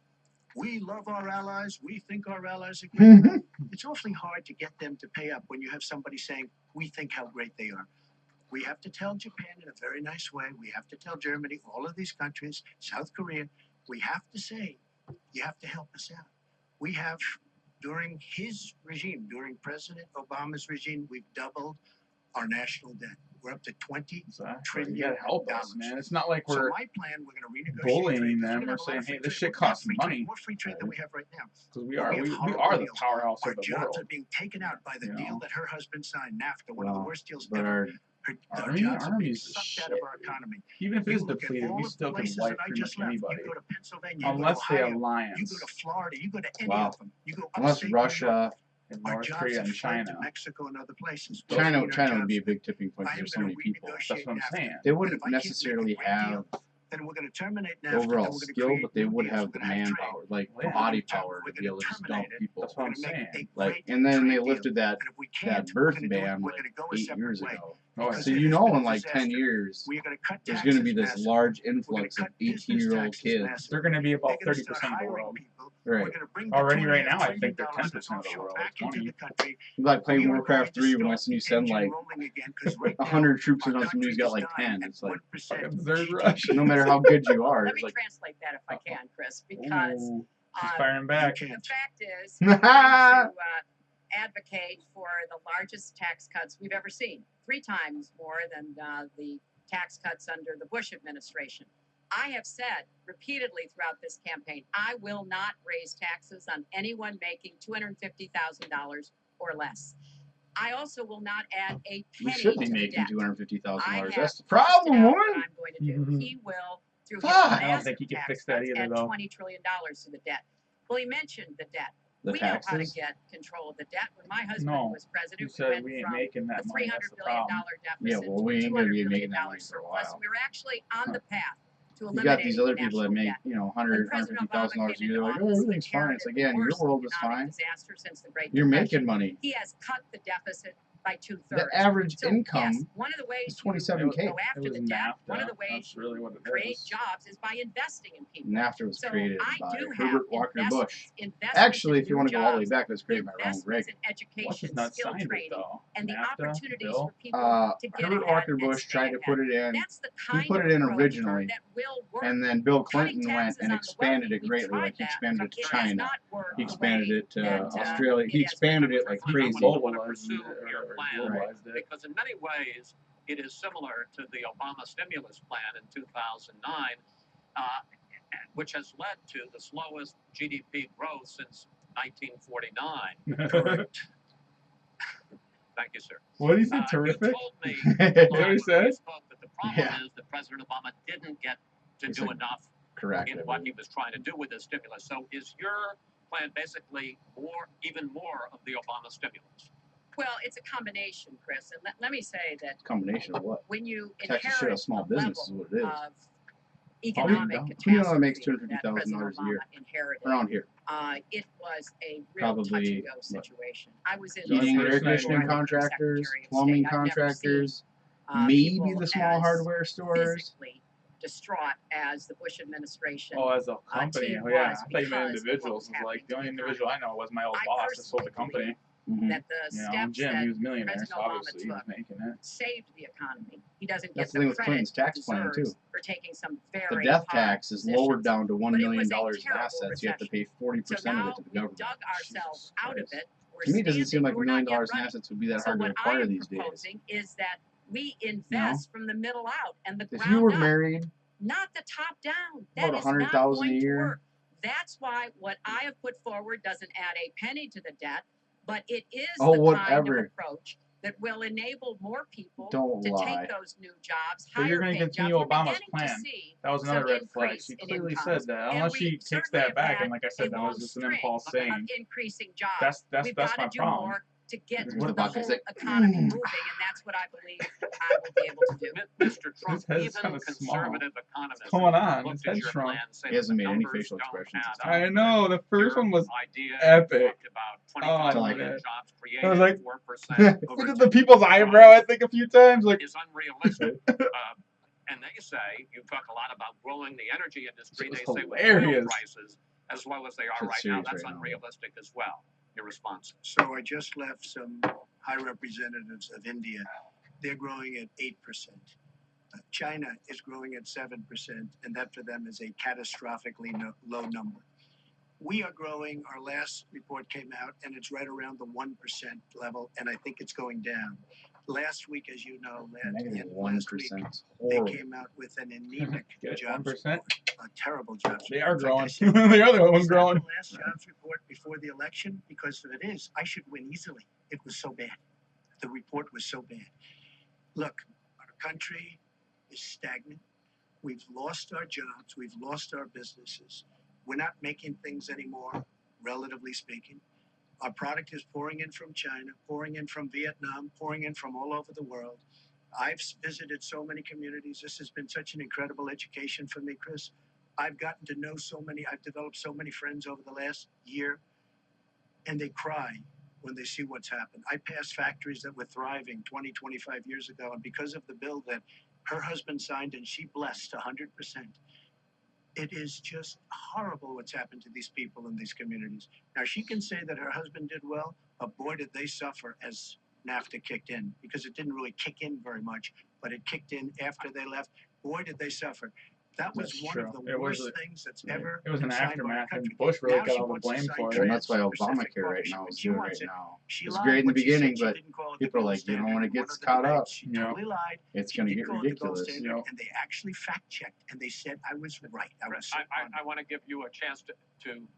we love our allies. We think our allies are great. It's awfully hard to get them to pay up when you have somebody saying, we think how great they are. We have to tell Japan in a very nice way. We have to tell Germany, all of these countries, South Korea. We have to say, you have to help us out. We have, during his regime, during President Obama's regime, we've doubled our national debt. We're up to $20 trillion. You gotta help us, man. It's not like So we're my plan, we're going to renegotiate bullying trade, them or saying, hey, this shit costs money. more free trade than we have right now. Because we But are, we have we horrible are the deals. powerhouse Our of the jobs world. are being taken out by the You deal know? that her husband signed, NAFTA, one of the worst deals but ever. our Our jobs are being army's sucked out shit. of our economy. Even if it You is look at depleted, all we of the still can places wipe that I pretty much just left. anybody. You go to Pennsylvania, Unless you they go to Ohio, alliance. you go to Florida, you go to any Wow. of them. You go unless upstate New York. Russia, And Our North jobs Korea have and fled China. to Mexico and other places. China Our would jobs- be a big tipping point I because am there's so gonna many people. renegotiate That's what I'm NAFTA. saying. They And wouldn't if I can't make a necessarily great have deal, then we're going to terminate NAFTA. overall and we're gonna skill, create but they new would deals. have We're the gonna have trade. manpower, like Yeah. body We're power to gonna be able to just terminate dump it. people. That's what I'm We're gonna make saying. a Like, great and then they trade lifted deal. that And if we can't, that we're birth gonna do it. ban We're like gonna go a 8 separate years way. ago. Oh, Because So it you has know, been a in like 10 disaster. years, We're going to cut there's taxes going to be this massively. large We're going influx to of cut business 18-year-old taxes kids. massively. they're going to be about They're gonna 30% start of the hiring world. people. Right. We're going to bring the Already right $2.5 now, I trillion think they're dollars 10% of the offshore world, back or into 20. the country. Like playing We are Warcraft going to 3 when I start seen you the send engine like rolling again, 'cause right now, 100 troops our and somebody's country got is like dying 10. at It's like 1% There's GDP. Russia. no matter how good you are, Let it's me like translate that if I can, Chris, because Ooh, she's um, firing back. You the can't. fact is, I'm going to advocate for the largest tax cuts we've ever seen, 3 times more than the tax cuts under the Bush administration. I have said repeatedly throughout this campaign, I will not raise taxes on anyone making $250,000 or less. I also will not add a you penny should be to the making debt. $250,000. I That's the have listed problem, out woman. what I'm going to do. He will, through his Fuck. I don't massive think he can tax fix that cuts, either, add though. $20 trillion to the debt. Well, he mentioned the debt. The We know how to taxes. get control of the debt. When my husband No, was president, You we said went we ain't from making the that money. That's $300 the billion problem. Yeah, deficit well, we to ain't gonna $200 be billion making that money for a surplus. while. We were actually on the path to You eliminating got these other people that national make, debt. you know, When $100,000, President $150,000 Obama a came year. They're into like, oh, office, he everything's fine. It's inherited like, yeah, the your worst world is economic fine. disaster since the Great You're Depression. making money. He has cut the deficit by 2/3. The average So, income yes, one of the ways is 27K. you go after It the was debt, NAFTA. one of the ways That's really what it create is. jobs is by investing in people. NAFTA was So created I by do have Herbert Walker Bush. investments Actually, in if you new want to go all the way jobs, back, it was created by Ronald investments Reagan. in education, Washington's not skill signed it, training, though. and the NAFTA opportunities bill. for people to get Herbert ahead Walker and Bush stay tried to ahead. put it in. That's the He kind put of it in approach originally, that will work. and then Bill Cutting Clinton went taxes and on the expanded wealthy, it we've greatly. tried Like he that. expanded it to It has China. not worked He the expanded way it to that, Australia. it He has expanded been it like done. crazy. Globalized your or plan. globalized it. Because in many ways, it is similar to the Obama stimulus plan in 2009, which has led to the slowest GDP growth since 1949. Correct. Thank you, sir. What did he say? You Terrific? told me What he when said? we spoke that the problem Yeah. is that President Obama didn't get to He do said enough Correct. in what he was trying to do with this stimulus. So is your plan basically even more of the Obama stimulus? Well, it's a combination, Chris. And let me say that Combination of what? when you Tax the shit out inherit of small a business is level what it is. of economic Who catastrophe makes that $250,000 President a year Obama inherited, around here? it was a real touch Probably, and go situation. I was in Heating Heating and and air air conditioning conditioning contractors, plumbing contractors, maybe the small hardware stores. physically distraught as the Bush administration. Oh, as a company. team Oh, yeah. was I thought you meant because of what individuals. was It's like happening the to only the individual I know was my old I boss that sold the personally company. that the You know, steps Jim, that he was a millionaire, President so Obama obviously he was took making it. saved the economy. He doesn't That's get the thing the with credit Clinton's he tax plan, deserves too. for taking some The very death hard tax is lowered positions. down to $1 But it million was a of terrible assets. You have to pay So 40% of now it to the we government. dug ourselves Jesus out of Christ. it. We're To me, it doesn't seem standing, like we're $1 not million yet in running. assets would be that So hard to what I acquire am these days. proposing is that we invest from the middle out and the If ground you were up, married, not the top down. about That is not 100,000 a going to year. work. That's why what I have put forward doesn't add a penny to the debt, but it is the kind of whatever. approach that will enable more people Don't to lie. take those new jobs, So you're higher going to paid continue jobs. We're Obama's beginning to plan. see That was some another red flag. increase She in clearly incomes, said that. and Unless we she takes certainly that have back, had and like I a said, that long was just an string impulse of saying. increasing jobs. That's We've got my to do problem. more to get Here's the the bucket. whole He's like, economy moving, and that's what I believe I will be able to do. Mr. Trump, His head's even kinda small. conservative economists What's going on? looked His at head your shrunk. plan, say He hasn't the made any numbers facial don't expressions add this up. time. I know, the first Your one was idea epic. talked about Oh, 25 my million God. jobs I was like, created, 4% look over at the 10 people's eyebrow, I think, a few times. Like, is unrealistic. And they say, you talk a lot about growing the energy industry. It was They say with oil hilarious. prices as low as they are Shit's right now, serious that's right now. unrealistic as well. Your response? So I just left some high representatives of India. They're growing at 8%. China is growing at 7%, and that for them is a catastrophically low number. We are growing. Our last report came out, and it's right around the 1% level, and I think it's going down. Last week, as you know, Negative last week, 1%. they Horrible. came out with an anemic Get it, jobs 1%? report, a terrible jobs They report. are In fact, I growing. said, They are the ones "Is that growing. the last jobs report before the election? Because if it is, I should win easily. It was so bad. The report was so bad. Look, our country is stagnant. We've lost our jobs. We've lost our businesses. We're not making things anymore, relatively speaking. Our product is pouring in from China, pouring in from Vietnam, pouring in from all over the world. I've visited so many communities. This has been such an incredible education for me, Chris. I've gotten to know so many. I've developed so many friends over the last year, and they cry when they see what's happened. I passed factories that were thriving 20, 25 years ago, and because of the bill that her husband signed and she blessed 100%, it is just horrible what's happened to these people in these communities. Now, she can say that her husband did well, but boy, did they suffer as NAFTA kicked in, because it didn't really kick in very much, but it kicked in after they left. Boy, did they suffer. That was That's one true. of the It was worst things that's ever It was an been signed by our aftermath, and country. Bush really Now got she all the wants to blame sign for it. And that's why Trans-Pacific Obamacare right Partnership, now but is she good wants right it. now. She It's lied great in the when she said beginning, she but didn't call it the people are gold like, you know, standard when it in one gets of the caught up, debates. She Yeah. totally lied. it's She going to did get call it the gold ridiculous. standard, Yep. and they actually fact-checked, and they said I was right. I was so wrong. I want to give you a chance to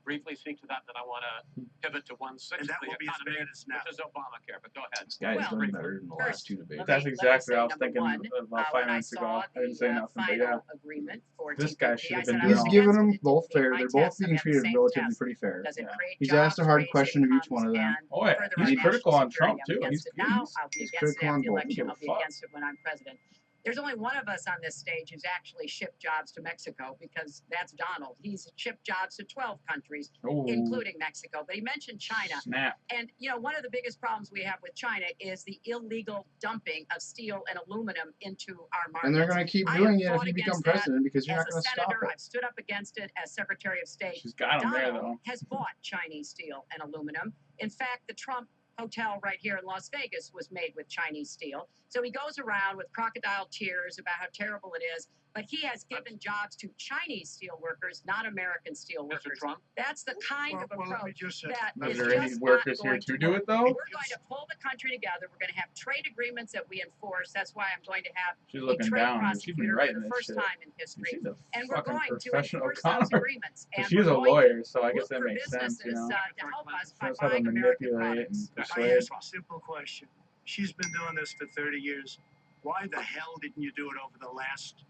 briefly speak to that, then I want to pivot to 160, And that will be as economy, bad as now. which is Obamacare, but go ahead. This guy's Well, done better than the last two debates. That's exactly what I was number thinking one, about 5 when I minutes ago. saw I didn't say the nothing, but final yeah. agreement for This TPP, guy should have I said been I doing was He's all given against them it. It both didn't meet fair. my They're both test. being I've had the treated same relatively test. pretty fair. Does it Yeah. create He's jobs, asked a hard raise question of each incomes, one of them. and Oh, yeah. further He's our critical national on Trump, security? too. I'm against He's it now. I'll be he's against it critical on after the both. election. Give a I'll be fuck. against it when I'm president. There's only one of us on this stage who's actually shipped jobs to Mexico, because that's Donald. He's shipped jobs to 12 countries, Oh, including Mexico. But he mentioned China. snap. And, you know, one of the biggest problems we have with China is the illegal dumping of steel and aluminum into our markets. And they're going to keep I doing have it if fought you become against that president, because you're as not a going to stop senator. it. I've stood up against it as Secretary of State. She's got him there, Donald though. has bought Chinese steel and aluminum. In fact, the Trump hotel right here in Las Vegas was made with Chinese steel. So he goes around with crocodile tears about how terrible it is, but he has given jobs to Chinese steel workers, not American steel Mr. workers. Trump? That's the kind of Well, let me approach just say, that Is is there any just workers not here going to to do work. it, though? We're going to pull the country together. We're going to have trade agreements that we enforce. That's why I'm going to have She's a looking trade down, but she's been prosecutor for writing the this first shit. time in history. She's a And we're fucking going to professional enforce those conner. agreements. But And she's we're a going lawyer, so I to guess that look for makes sense, you businesses know. to help us She by knows how to buying American manipulate products. and I persuade. ask a simple question. She's been doing this for 30 years. Why the hell didn't you do it over the last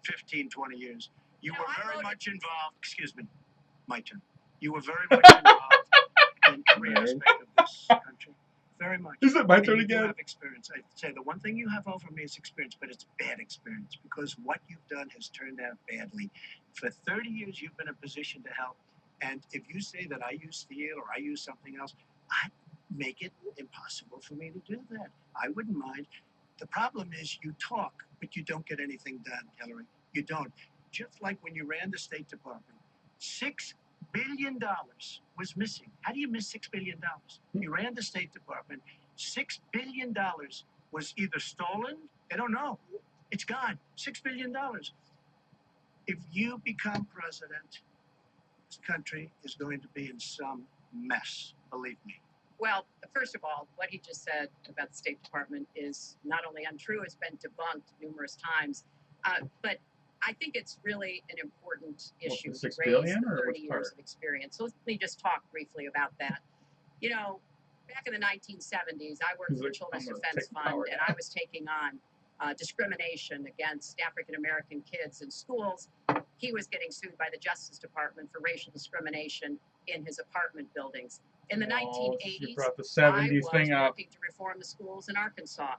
15, 20 years? You No, were I very voted- much involved. Excuse me. My turn. You were very much involved in every Right. aspect of this country. Very much. Is it my And turn you do again? have experience. I'd say the one thing you have over me is experience, but it's bad experience, because what you've done has turned out badly. For 30 years, you've been in a position to help. And if you say that I use steel or I use something else, I make it impossible for me to do that. I wouldn't mind. The problem is you talk, but you don't get anything done, Hillary. You don't. Just like when you ran the State Department, $6 billion was missing. How do you miss $6 billion? You ran the State Department. $6 billion was either stolen. I don't know. It's gone. $6 billion. If you become president, this country is going to be in some mess. Believe me. Well, first of all, what he just said about the State Department is not only untrue, it's been debunked numerous times. But I think it's really an important issue to raise the 30 years of experience. So let me just talk briefly about that. You know, back in the 1970s, I worked for the Children's Defense Fund, and I was taking on discrimination against African American kids in schools. He was getting sued by the Justice Department for racial discrimination in his apartment buildings. In the 1980s, I was working to reform the schools in Arkansas.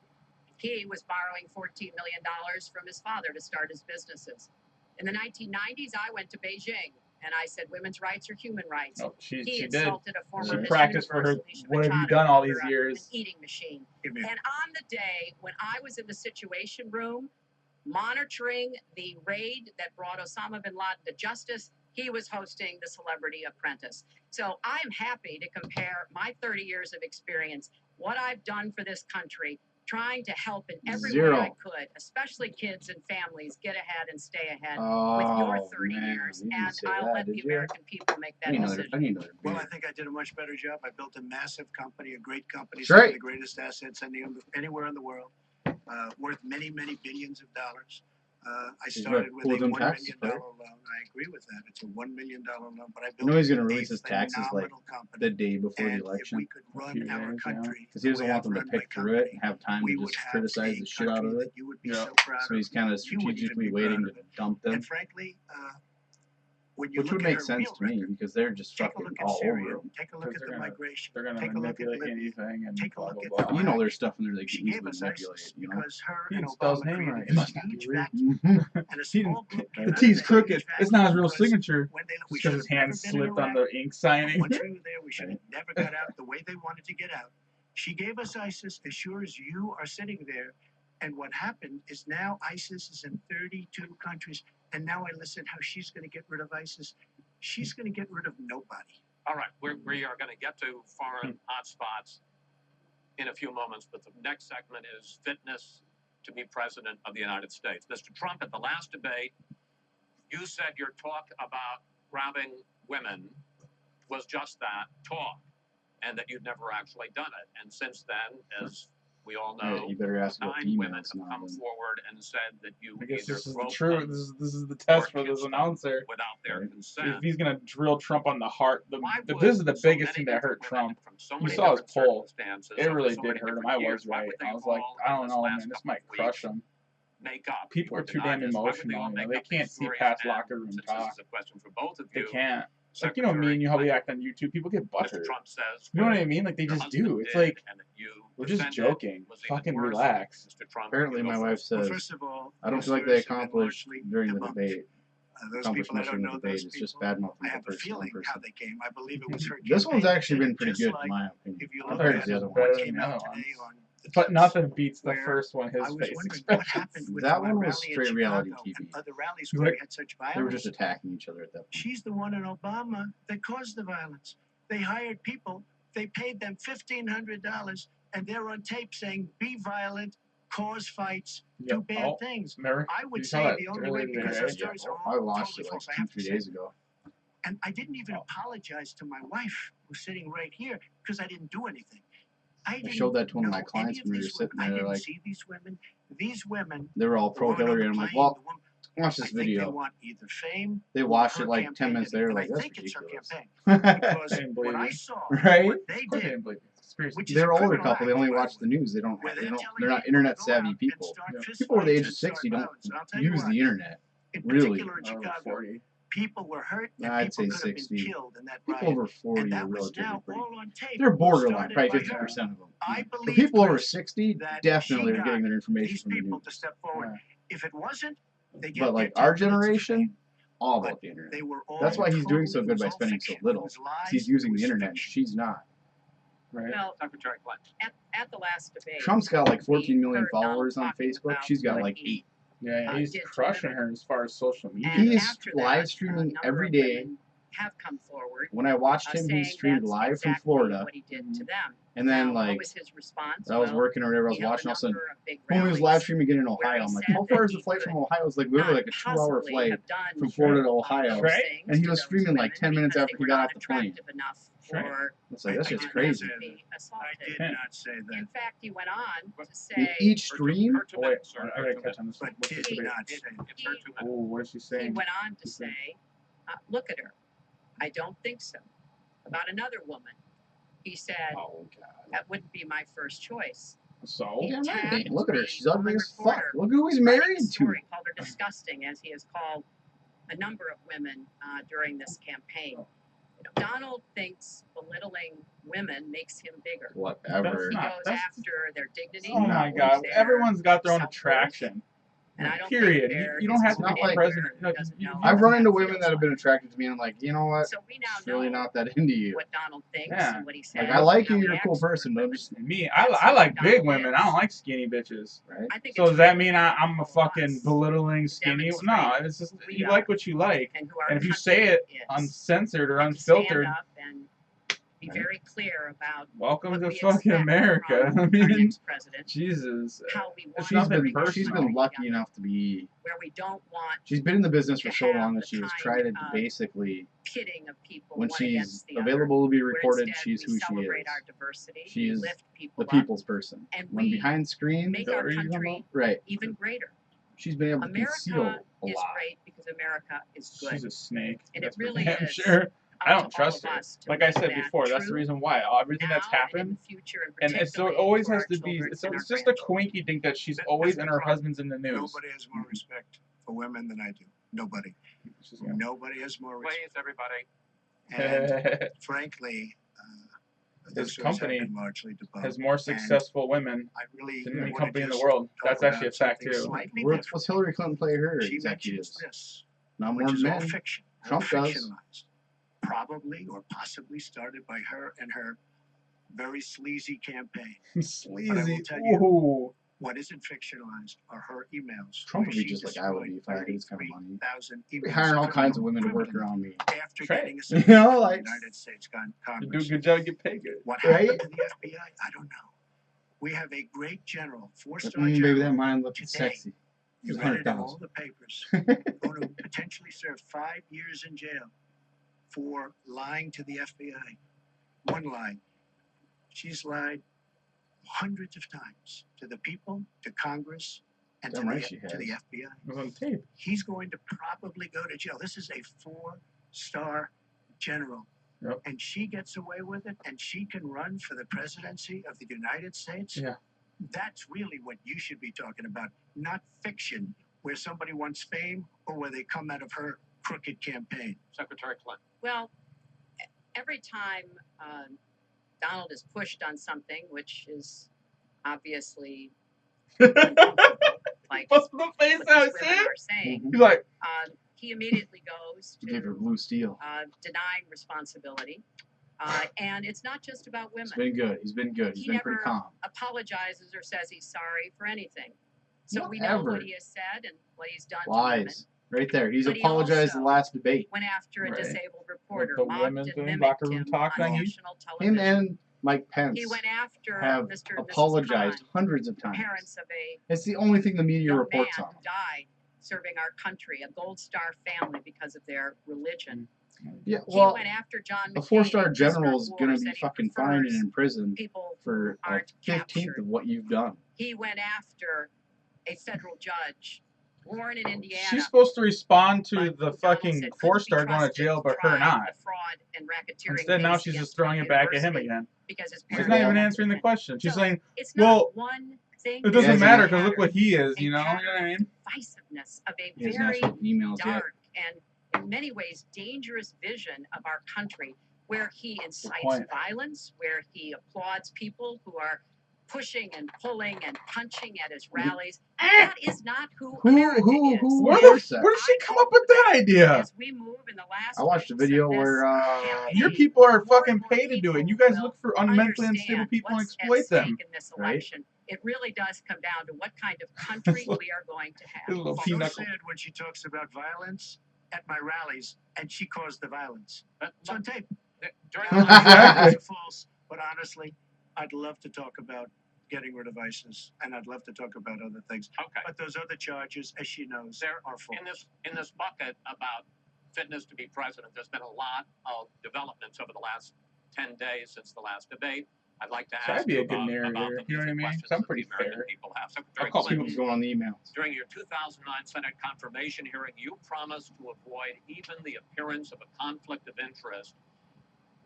He was borrowing $14 million from his father to start his businesses. In the 1990s, I went to Beijing, and I said women's rights are human rights. Oh, she insulted a former Miss practiced for her. Universe, What have you done all these years? An eating machine. And on the day when I was in the Situation Room, monitoring the raid that brought Osama bin Laden to justice, he was hosting the Celebrity Apprentice. So I'm happy to compare my 30 years of experience, what I've done for this country, trying to help in every way I could, especially kids and families, get ahead and stay ahead with your 30 years. And I'll let the American people make that decision. Well, I think I did a much better job. I built a massive company, a great company, some of the greatest assets anywhere in the world, worth many, many billions of dollars. I started with a $1 million loan. I agree with that. It's a $1 million loan, but I built he's going to release his taxes like the day before the election. We could run our country because he doesn't want them to pick through it and have time to just criticize the shit out of it. So he's kind of strategically waiting to dump them. And frankly, which would make sense to me because they're just fucking all over them. Take a look at the migration. They're going to manipulate anything and blah, blah, blah. You know there's stuff in there they can easily manipulate, you know? He didn't spell his name right. It must not be real. The T's crooked. It's not his real signature. Just because his hand slipped on the ink signing. Once we were there, we should have never got out the way they wanted to get out. She gave us ISIS as sure as you are sitting there. And what happened is now ISIS is in 32 countries. And now I listen how she's going to get rid of ISIS. She's going to get rid of nobody. All right, we are going to get to foreign hotspots in a few moments, but the next segment is fitness to be president of the United States. Mr. Trump, at the last debate, you said your talk about grabbing women was just that, talk, and that you'd never actually done it. And since then, as we all know, you better ask 9 women have come forward and said that you I guess either this is broke the truth. This is the test for this announcer. without their consent. If he's gonna drill Trump on the heart, this is the biggest thing that hurt Trump. You saw his poll. It really did hurt him. I was right. I was like, I don't know, man. This might crush him. People are too damn emotional. You know? They can't see past locker room talk. They can't. Like, you know me and you, how we act on YouTube, people get butthurt. You know what I mean? Like, they just do. It's like, we're just joking. Fucking relax. Apparently, my wife says, I don't feel like they accomplished during the debate. Accomplished much during the debate. It's just bad mouthing the person. This one's actually been pretty good, in my opinion. I heard the other one. But nothing beats the first one, his face expressions. That one was straight reality TV. They were just attacking each other at that point. She's the one in Obama that caused the violence. They hired people, they paid them $1,500, and they're on tape saying, be violent, cause fights, do bad things. I would say the only way, because those stories are all I watched it like 2-3 days ago. And I didn't even apologize to my wife, who's sitting right here, because I didn't do anything. I showed that to one of my clients when we were sitting there. They're like, these women, they were all pro Hillary, and I'm like, well, watch this video. They watched it like 10 minutes later, like, that's ridiculous. Because when I saw what they did, they're older couple. They only watch the news. They're not internet savvy people. People over the age of 60 don't use the internet. Really. 40. People were hurt. I'd say 60. People over 40 are relatively pretty. They're borderline, probably 50% of them. The people over 60 definitely are getting their information from the news. If it wasn't, but like our generation, all about the internet. That's why he's doing so good by spending so little. He's using the internet. She's not. Right. Well, at the last debate, Trump's got like 14 million followers on Facebook. She's got like 8. Yeah, he's crushing her as far as social media. He's live streaming every day. Have come forward. When I watched him, he streamed live from Florida. What he did to them. And then, like, what was his response? I was working or whatever, I was watching, all of a sudden, when he was live streaming again in Ohio, I'm like, how far is the flight from Ohio? It's like literally like a 2-hour flight from Florida to Ohio. Right? And he was streaming like 10 minutes after he got off the plane. for It's like, that's just crazy. I did not say that. In fact, he went on to say. In each stream? Oh, wait, I gotta catch on this one. But did not say that. Oh, what is she He saying? went on to say, look at her. I don't think so. About another woman, he said, Oh, God. that wouldn't be my first choice. So? Yeah, right. Tagged Look at her. the She's ugly as fuck. reporter Look who he's writing married the to. story, called her disgusting, as he has called a number of women during this campaign. Donald thinks belittling women makes him bigger. Whatever. He Not- goes that's- after their dignity. Oh my God! Everyone's got their own attraction. And I don't Period. think there You don't is have to one be like- president. who doesn't know I've what run that into women feels that have been like. attracted to me, and I'm like, you know what? So we now It's really know not that into you. what Donald thinks Yeah. and what he says. Like, I like you, and how you're a he cool acts towards person, but I'm women. just, Me, I like big women. I don't like skinny bitches. right? I think So it's does that really mean I'm a fucking us belittling skinny? demonstrate No, it's just who we you are like what you like, and who our and if you country say it is. uncensored or And to stand unfiltered, up and be very clear about welcome what to we fucking expect America. from I our mean, next president, Jesus. how we want She's to been bring our She's personal. been country lucky together, enough to be. where we don't want She's been in the business for to so have long the that she has kind tried to of basically, pitting of people when one she's against the other. available to be Where recorded, instead she's we who she celebrate is. our diversity, She we is lift people the up, people's person. and When we behind screen, make that our what you're talking country right, even greater. she's been able to conceal America a is lot. great because America is good. She's a snake. And it That's for really damn is sure. up I to don't trust all of her. us to Like I make said that before, that's the true reason why everything that's now and in happened. the future, And it's so it particularly always for has our to be. children It's and our just a grandchildren. quinky thing that she's always and her husband's in the news. Nobody has more respect for women than I do. Nobody. She's gonna- Nobody has more respect. Please, everybody. And frankly, His those shows company have been largely debunked. has more successful women I really than any wanna company in the just world. talk That's actually a about fact something too. slightly What's different. Hillary Clinton play her She executives? mentions this, Not more which is all men. fiction, all Trump does. fictionalized. Probably or possibly started by her and her very sleazy campaign. Sleazy. tell you, Ooh. What isn't fictionalized are her emails. Trump where would be she just like I would be if I had his kind of money. 33,000 Be emails hiring all to kinds of women to work criminal around me. after Right. getting a You subpoena know, from like, the United States You do a Congress. good job, get paid good. What Right? happened to the FBI? I don't know. We have a great general, four-star Baby, general. that mind looks Today, sexy. You He's read it in all $100,000. the papers. Going to potentially serve 5 years in jail for lying to the FBI. One lie. She's lied hundreds of times to the people, to Congress, and Damn right she to the has. FBI. It was on tape. He's going to probably go to jail. This is a 4-star general. Yep. And she gets away with it, and she can run for the presidency of the United States. Yeah. That's really what you should be talking about, not fiction, where somebody wants fame or where they come out of her crooked campaign. Secretary Clinton. Well, every time Donald is pushed on something, which is obviously uncomfortable, like What's the face what I these see? women are saying, Mhm. He's like, he immediately goes Gave her to blue steel. denying responsibility. And it's not just about He's women. been good. He's been good. He's He been pretty never calm. apologizes or says he's sorry for anything. So we know Whatever. what he has said and what he's done to women. Lies. Right there. He's But he apologized the also last debate. Went after a Right. disabled reporter, the mocked women and thing, mimicked locker room him talk on thing. national Him television. and Mike Pence He went after have Mr. and Mrs. apologized Khan, hundreds of the times. parents of a It's the only thing the media young reports man on. who died serving our country, a Gold Star family because of their religion. Yeah, He well, went after John a McCain. 4-star Mr. general is going Gore to be said he fucking fined prefers and in prison people for who a aren't 15th captured. of what you've done. He went after a federal judge, Warren in Indiana. She's supposed to respond to but the Donald fucking said couldn't be 4-star going to trusted jail, but try her not. the fraud and racketeering Instead, now case she's against just throwing the it back at him university again. because his She's parents not even were answering the men. question. She's So, saying, it's not well, one thing. it doesn't hasn't matter even because look what he is, a you know what I pattern mean? of divisiveness of a He hasn't very asked for emails yet. dark and in many ways dangerous vision of our country, where he incites point. violence, where he applauds people who are pushing and pulling and punching at his rallies. That is not who America is. who Where supports that? did she come up with that idea? As we move in the last I watched a weeks of video this where campaign, Your people are more fucking and more paid to do it. And you people guys will look for mentally understand unstable people and what's at exploit them. stake in this Right? election. It really does come down to what kind of country we are going to His have. little So pinochle. sad when she talks about violence at my rallies, and she caused the violence. It's on tape. During Now, the Exactly. it's false, but honestly, I'd love to talk about getting rid of ISIS, and I'd love to talk about other things. Okay. But those other charges, as she knows, There are false. in this bucket about fitness to be president, there's been a lot of developments over the last 10 days since the last debate. I'd like to So ask I'd be you a good narrator, about the you know what I mean? questions So I'm that pretty the American fair. people have. I'll Secretary call See Clinton, what's going on in the emails. during your 2009 Senate confirmation hearing, you promised to avoid even the appearance of a conflict of interest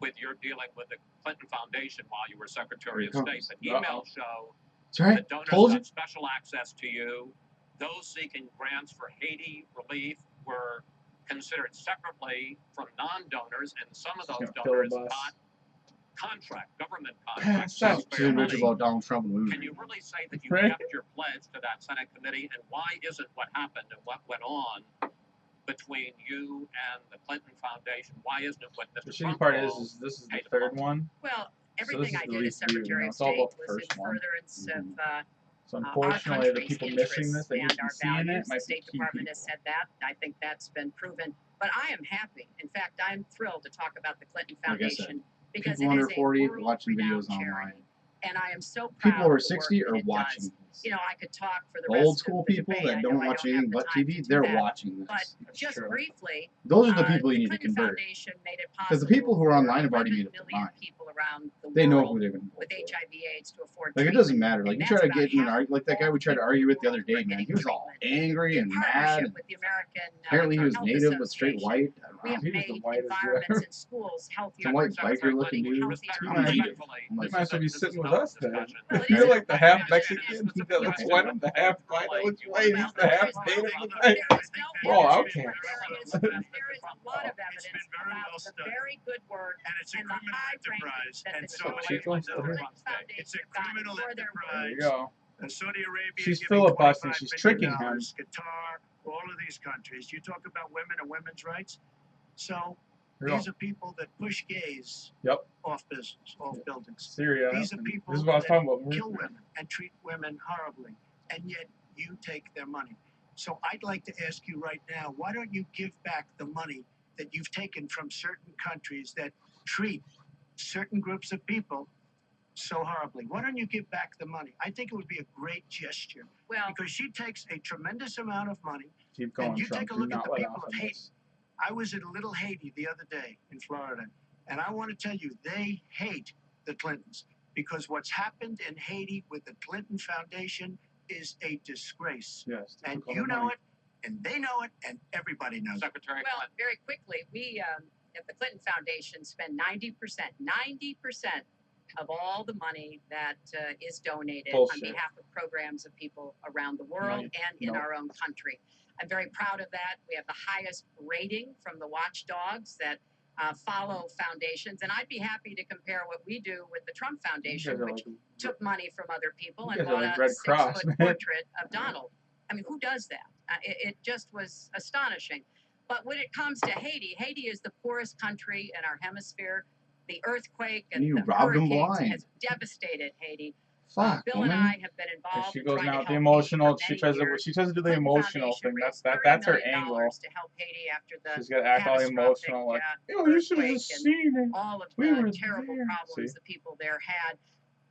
with your dealing with the Clinton Foundation while you were Secretary of State. But emails show that donors got special access to you. Those seeking grants for Haiti relief were considered separately from non-donors, and some of those donors got government contracts. She's rich about Donald Trump and losing. Can you really say that you kept your pledge to that Senate committee, and why isn't what happened and what went on between you and the Clinton Foundation? Why isn't it what Mr. The shitty Trump part called is this is the third one. Well, So everything this is I the did as least view, Secretary of it's all State about the was first in one. furtherance of So our unfortunately, the country's people missing this, interests they need and to be our seeing it, values. The might be State key Department has people. said that. I think that's been proven. But I am happy. In fact, I'm thrilled to talk about the Clinton Foundation because People it under is a 40 watching world-renowned videos online. charity. And I am so proud People over of the work 60 that are it watching does. this. You know, I could talk for the The rest old school of the people debate. that I don't know watch I don't anything have but the time TV, to do they're that. watching But this. just True. briefly, Those are the people you the need to Clinton convert. Foundation made it Because the possible people who are for online have already 11 made up their million mind. people around the They know world who they're going to vote with for. HIV/AIDS to afford Like, it treatment. doesn't matter. Like, And you try that's to get in an about argument, like that guy we tried to argue with the other day, man. He was all angry in and mad. partnership And with the American apparently he was Health native, but straight Association, white. I we don't have know. He was the made whitest environments there. in schools healthier. Some white biker looking dude. I'm like, native. you Like, might as well be sitting with us then. Well, it You're is like the a half question. Mexican that looks white, I'm the half white that looks white, he's Well, the half there native. is Like, no we're all evidence, outcasts. but there is a lot of evidence about the very good work And it's a and the criminal high enterprise. ranking that And the so Clinton it's a Foundation got criminal for their work. There you enterprise. go. Saudi Arabia She's giving filibustering, $25 she's billion, tricking him. Qatar, all of these countries. You talk about women and women's rights. So Here we these go. are people that push gays off business, off buildings. Syria. These are people This is what I was that talking about. kill women and treat women horribly, and yet you take their money. So I'd like to ask you right now, why don't you give back the money that you've taken from certain countries that treat certain groups of people so horribly? Why don't you give back the money? I think it would be a great gesture. Well, because she takes a tremendous amount of money. Keep going, and you Trump. take a Do look at not the let people off of on Haiti. this. I was in Little Haiti the other day in Florida, and I want to tell you, they hate the Clintons because what's happened in Haiti with the Clinton Foundation is a disgrace. Yes. And you know it, and they know it, and everybody knows it. Secretary well, Clinton. very quickly, we at the Clinton Foundation spend 90% of all the money that is donated on behalf of programs of people around the world and in our own country. I'm very proud of that. We have the highest rating from the watchdogs that follow foundations, and I'd be happy to compare what we do with the Trump Foundation, which took money from other people and bought a 6-foot portrait of Donald. I mean, who does that? It just was astonishing. But when it comes to Haiti, Haiti is the poorest country in our hemisphere. The earthquake and the hurricanes has devastated Haiti. Bill and I have been involved. She goes now with the emotional. She tries to do the emotional thing. That's her angle. To help Haiti after the she's got to act all emotional, like, "Oh, you should have just seen it. All of the terrible problems the people there had.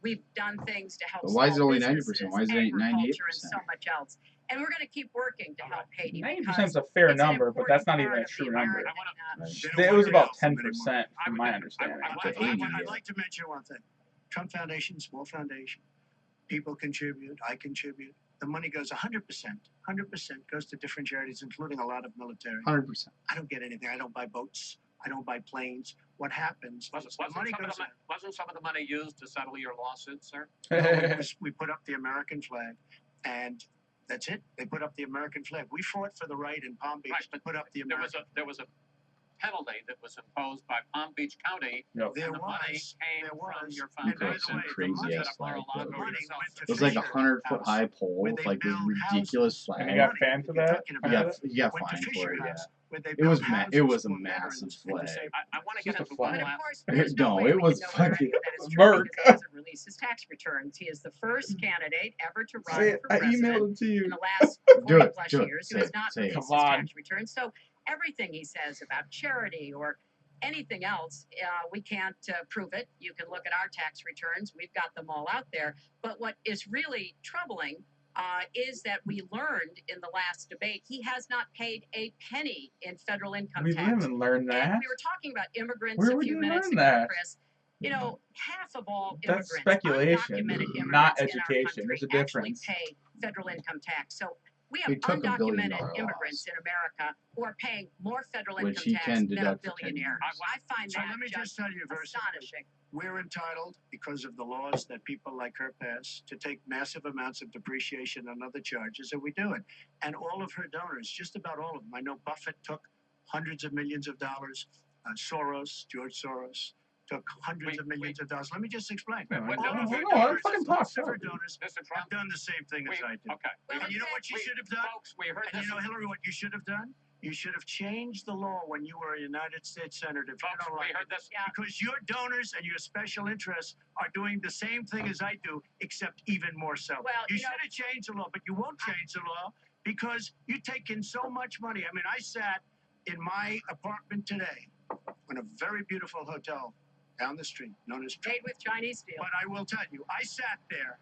We've done things to help. But why is it only 90%? Why is it 98%? And so much else. And we're going to keep working to help Haiti. 90% is a fair number, but that's not even a true number. It was about 10%, from my understanding. I'd like to mention one thing. Trump Foundation, small foundation. People contribute. I contribute. The money goes 100%. 100% goes to different charities, including a lot of military. 100%. I don't get anything. I don't buy boats. I don't buy planes. What happens? Wasn't some of the money used to settle your lawsuit, sir? No, we put up the American flag, and that's it. They put up the American flag. We fought for the right in Palm Beach to put up the American. There was a penalty that was imposed by Palm Beach County. Yep. There was from your foundation. Crazy ass flag. It was like a 100-foot high pole with like this ridiculous flag. And you got fined for that? You got fined for it. Yeah. It was a massive flag. I want to get into one last. No, it was fucking Merc. He doesn't release his tax returns. He is the first candidate ever to run for president in the last 40 plus years who has not released his tax returns. So everything he says about charity or anything else, we can't prove it. You can look at our tax returns. We've got them all out there. But what is really troubling is that we learned in the last debate he has not paid a penny in federal income tax. We didn't learn that. And we were talking about immigrants a few minutes ago, Chris. You know, half of all That's immigrants, speculation, undocumented not immigrants in our education. There's country a actually difference. pay federal income tax. So we have He took $1 billion undocumented loss, immigrants in America who are paying more federal which income he tax can than a deduct for 10 billionaire. years. I find So that let me just tell you very simply, astonishing. we're entitled, because of the laws that people like her pass, to take massive amounts of depreciation and other charges, and we do it. And all of her donors, just about all of them. I know Buffett took hundreds of millions of dollars. George Soros, took hundreds of millions of dollars. Let me just explain. No, All of her no, donors, fucking talk, most of her so. donors Mr. have Trump, done the same thing as I do. okay. And you know what you should have done? Folks, we heard And this. you know, Hillary, what you should have done? You should have changed the law when you were a United States Senator. If you Folks, don't we like heard it. this. Because your donors and your special interests are doing the same thing as I do, except even more so. Well, you you know- should have changed the law, but you won't change the law because you take in so much money. I mean, I sat in my apartment today in a very beautiful hotel down the street known as Made with Chinese steel. But I will tell you, I sat there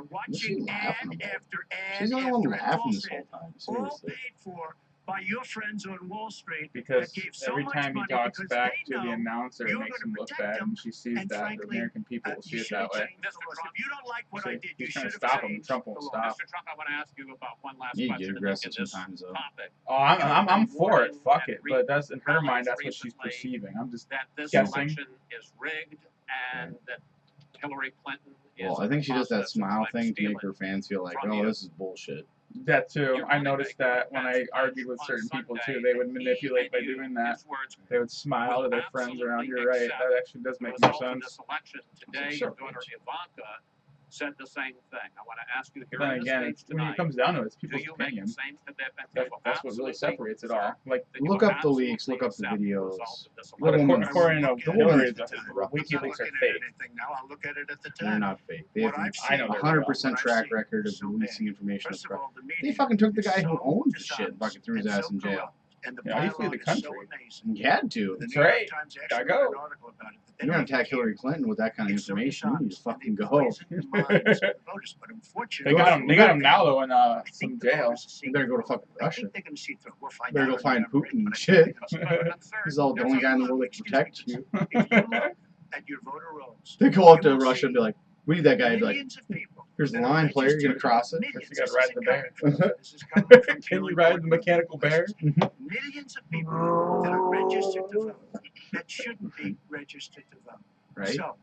What's she watching laughing ad about? after ad She's the only one after ad, laughing false this whole ad, time. all Seriously. paid for by your friends on Wall Street Because that gave so every much time he money talks because back they to the know announcer, it you're makes gonna him look protect bad, them, and she sees and that. frankly, The American people will see you it should that have way. changed the laws. If you don't like what I did, you He's trying should to have stop him. changed Trump the won't law. stop. Mr. Trump, I want to ask you about one last You question get in aggressive this sometimes, though. topic. Oh, I'm for it. Fuck it. But that's in her mind. That's what she's perceiving. I'm just That this guessing. election is rigged and that Hillary Clinton is. Well, I think she does that process of smile trying to thing to make steal her fans feel like, from oh, you. this is bullshit. that too. You're I really noticed making that when I defense argued with on certain people too, Sunday they would that he manipulate by and you, doing that. his words, They would smile to will their friends around. absolutely You're right. accept That actually does the make more result of sense. this election today. Sure. Your daughter Ivanka said the same thing. I want to ask you here But then on the again, stage it's, when tonight. it comes down to it, it's Do people's you make opinion. the same commitment? that you will That's what really absolutely separates it all. Like, that you Look will up the leaks, absolutely look up the accept videos. result of this The election? woman's- according to The Hillary, woman's the at the time. WikiLeaks I'm not are looking at fake. anything now. I'll look at it at the They're time. not fake. They have What I've I know seen, they're 100% what I've track seen record of is so releasing bad. information First of of press. all, the They media fucking took the is guy who so owns the shit and dishonest fucking threw his and ass so in jail. corrupt, and the Yeah, he flee dialogue the is so country. amazing. He had to. The That's New York right. Times Gotta actually wrote go. an article about it. You're gonna attack Hillary Clinton with that kind of It's so information. You need to dishonest, and fucking they go. poison the minds of the voters. But They unfortunately, got him. They got him now though in I some think the jail. voters see You better go to through. fucking I Russia. think they're going to see through. We'll find Better out go on find November 8th, Putin and but I shit. think they're gonna see He's all the only guy in the world that can protect you. through. If you look at your voter rolls, They go up you to will Russia and see be like, we need that guy. He'd be like, millions of people. here's the that are line, player. You're gonna registered, cross it. millions. Guess you gotta This ride isn't the bear. coming from- this is coming from Can purely you ride the important mechanical bear? places. Millions of people that are registered to vote that shouldn't be registered to vote. Right? So,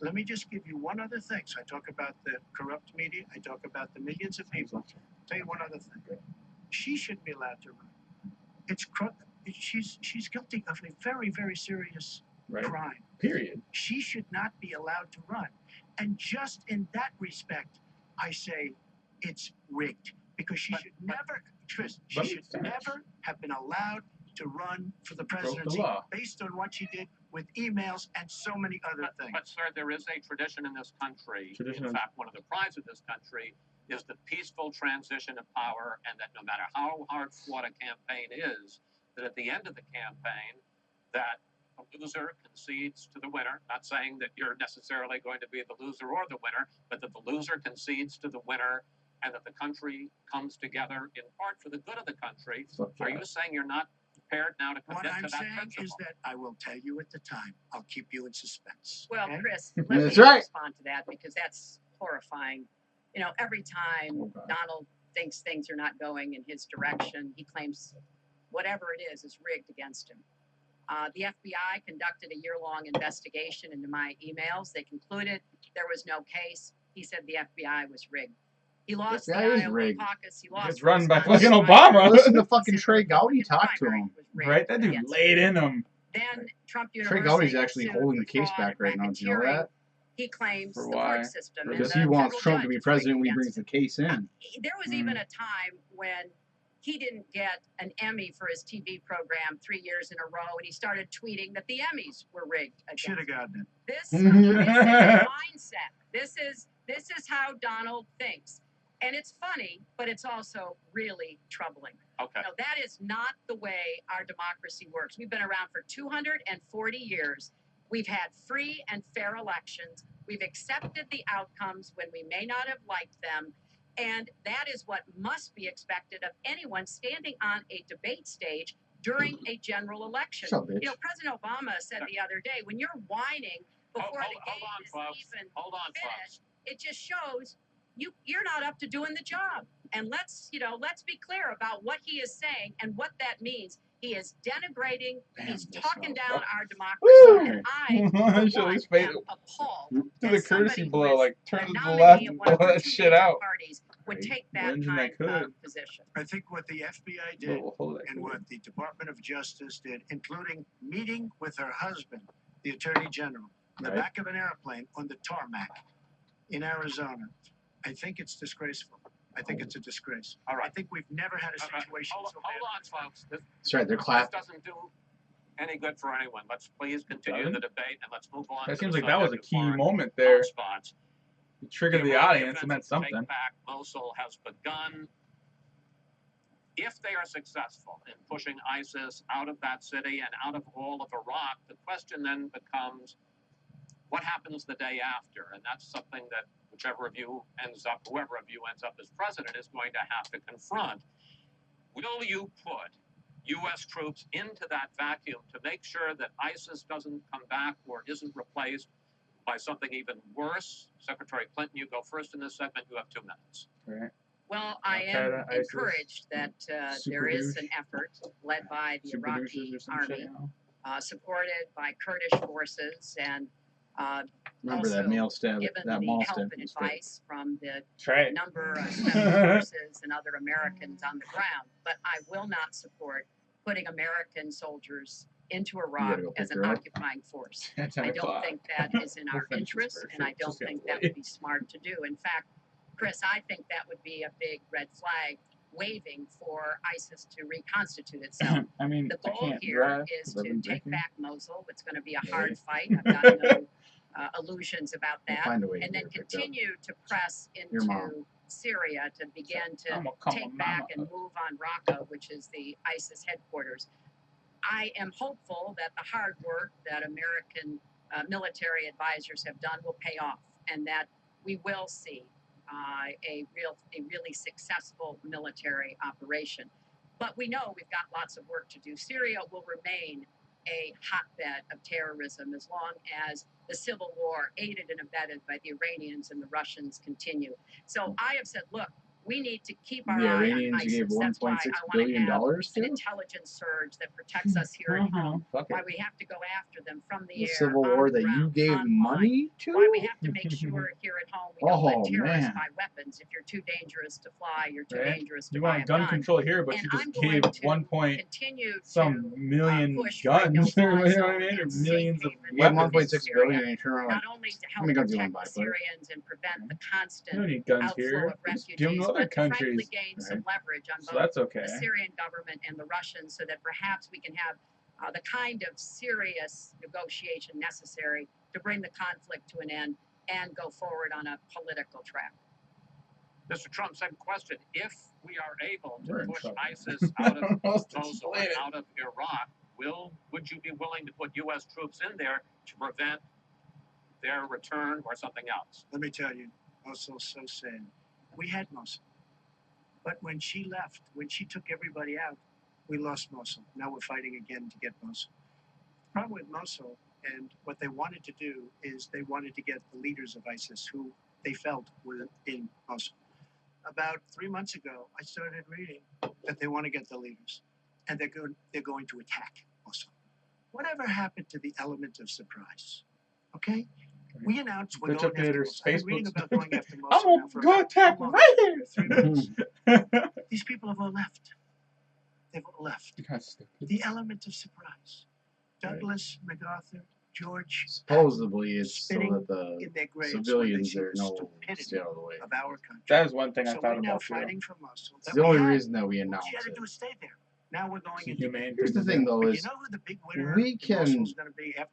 let me just give you one other thing. So I talk about the corrupt media. I talk about the millions of people. Tell you one other thing. She shouldn't be allowed to run. She's guilty of a very, very serious Right. crime. Period. She should not be allowed to run. And just in that respect, I say it's rigged because she should never, Tris, she Let me should finish. never have been allowed to run for the Broke the presidency law. based on what she did with emails and so many other things. But sir, there is a tradition in this country. Tradition in is- fact, one of the prides of this country is the peaceful transition of power, and that no matter how hard fought a campaign is, that at the end of the campaign, that the loser concedes to the winner. Not saying that you're necessarily going to be the loser or the winner, but that the loser concedes to the winner, and that the country comes together in part for the good of the country. Fuck Are yeah. you saying you're not prepared now to What commit I'm to that saying principle? is that I will tell you at the time. I'll keep you in suspense. Well, okay? Chris, let That's me right. respond to that because that's horrifying. You know, every time Okay. Donald thinks things are not going in his direction, he claims whatever it is rigged against him. The FBI conducted a year-long investigation into my emails. They concluded there was no case. He said the FBI was rigged. He lost the FBI is Iowa rigged. caucus. He lost. It's run by Wisconsin fucking primary. Obama. Listen to fucking He said Trey the Gowdy Republican talk to primary him. was rigged Right? That dude against him. laid in him. Then Trump Trey University Gowdy's was actually sued holding for the case fraud back and right now. Do you know racketeering. that? He claims For the why? court system and Because the he wants federal Trump to judge be is rigged president when he against brings the case in. there was even a time when he didn't get an Emmy for his TV program 3 years in a row, and he started tweeting that the Emmys were rigged against Should have him. gotten it. This is a mindset. This is how Donald thinks, and it's funny, but it's also really troubling. Okay. No, that is not the way our democracy works. We've been around for 240 years. We've had free and fair elections. We've accepted the outcomes when we may not have liked them. And that is what must be expected of anyone standing on a debate stage during a general election. Shut up, bitch. You know, President Obama said the other day, when you're whining before the game is even finished, it just shows you're not up to doing the job. And let's be clear about what he is saying and what that means. He is denigrating, he's talking down our democracy, and I, for one, am appalled do that the courtesy somebody blow, who is like turn the to the nominee left of and one of blow our that two shit major out. parties would take that When kind I could. of position. I think what the FBI did and what the Department of Justice did, including meeting with her husband, the Attorney General, in the back of an airplane on the tarmac in Arizona, I think it's disgraceful. I think it's a disgrace. All right. I think we've never had a situation so bad. Hold on, folks. That's right, they're clapping. This doesn't do any good for anyone. Let's please continue the debate and let's move on. That to seems the like that was a subject key of moment there. hotspots. You triggered the audience, it meant something. Take back Mosul has begun. If they are successful in pushing ISIS out of that city and out of all of Iraq, the question then becomes, what happens the day after? And that's something that whoever of you ends up as president is going to have to confront. Will you put U.S. troops into that vacuum to make sure that ISIS doesn't come back or isn't replaced by something even worse? Secretary Clinton, you go first in this segment. You have 2 minutes. Right. Well, I am encouraged that there is an effort led by the Iraqi army, supported by Kurdish forces, and remember that mail stab, given that the mall help stab. and advice from the Right. number of special forces and other Americans on the ground. But I will not support putting American soldiers into Iraq as an occupying force. I don't think that is in our interest, and I don't think that would be smart to do. In fact, Chris, I think that would be a big red flag waving for ISIS to reconstitute itself. I mean, the goal here is to take back Mosul. It's going to be a hard fight. I've got no illusions about that. And then continue to press into Syria to begin to take back and move on Raqqa, which is the ISIS headquarters. I am hopeful that the hard work that American military advisors have done will pay off, and that we will see a really successful military operation. But we know we've got lots of work to do. Syria will remain a hotbed of terrorism as long as the civil war, aided and abetted by the Iranians and the Russians, continue. So I have said, look, we need to keep our eye on ISIS. That's why I want to have an intelligence surge that protects us here at home. Why we have to go after them from the air, Civil War that you gave money to? Why we have to make sure here at home we don't let terrorists buy weapons. If you're too dangerous to fly, you're too dangerous to buy a gun. You want gun control here, but you just gave 1 point some million guns. You know what I mean? Or millions of weapons. 1.6 billion and you turn around like, not only to help protect the Syrians and prevent the constant outflow of refugees, but to frankly gain some leverage on both the Syrian government and the Russians, so that perhaps we can have the kind of serious negotiation necessary to bring the conflict to an end and go forward on a political track. Mr. Trump, second question. If we are able to push ISIS out of Mosul and out of Iraq, would you be willing to put U.S. troops in there to prevent their return or something else? Let me tell you, Mosul's so sad. We had Mosul. But when she left, when she took everybody out, we lost Mosul. Now we're fighting again to get Mosul. The problem with Mosul, and what they wanted to do, is they wanted to get the leaders of ISIS who they felt were in Mosul. About 3 months ago, I started reading that they want to get the leaders, and they're going to attack Mosul. Whatever happened to the element of surprise? Okay? We announced we're going after Mosul. I've been reading about going after Mosul now for about 3 months. These people have all left. They've all left. The element of surprise. Douglas, MacArthur, George. Supposedly it's so that the civilians there know stay out of the way. Of our country. That is one thing I so thought we're now about fighting for Mosul. It's the only reason that we announced it. What you had to do is stay there. Now we're going into. Here's the thing, though, is you know who the big winner we can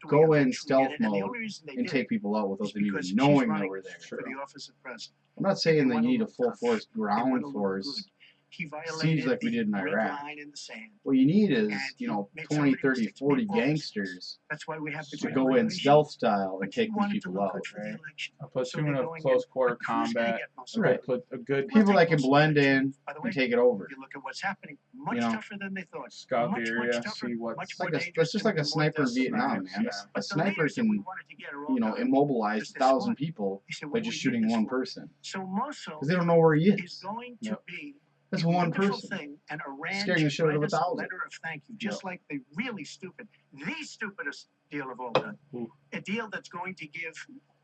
go in stealth mode and take people out without them even knowing that we're there. For the office of president. I'm not saying that you need a full force ground force he violated like we did in the red Iraq. line in the sand. What you need is, And you know, he made 20, some 30, mistakes, 40 made wrongs. gangsters That's why we have the to Great go in Migration. stealth style and But take he these wanted to people look out. good for the election. A So platoon they're of going close in. quarter But who's gonna combat. get Mosul? Right. A good We'll People take that can Mosul blend later, too. in By the and way, take it over. if you look at what's happening, much You know, tougher than they thought. Scout the much area, tougher, see what's much It's like more a, dangerous that's just like and a sniper in more Vietnam, desolate. man. Yeah. A But the sniper leaders that can, we wanted to get are all you know, gone. immobilize Because they're 1,000 smart. people He said, by what do just we shooting need this one for? person. So Mosul Because they don't know where he is is. going to be That's a one wonderful person. thing, and Iran Scaring the should shit out of write us a 1,000. letter of thank you, just like the really stupid, the stupidest deal of all time. Ooh. A deal that's going to give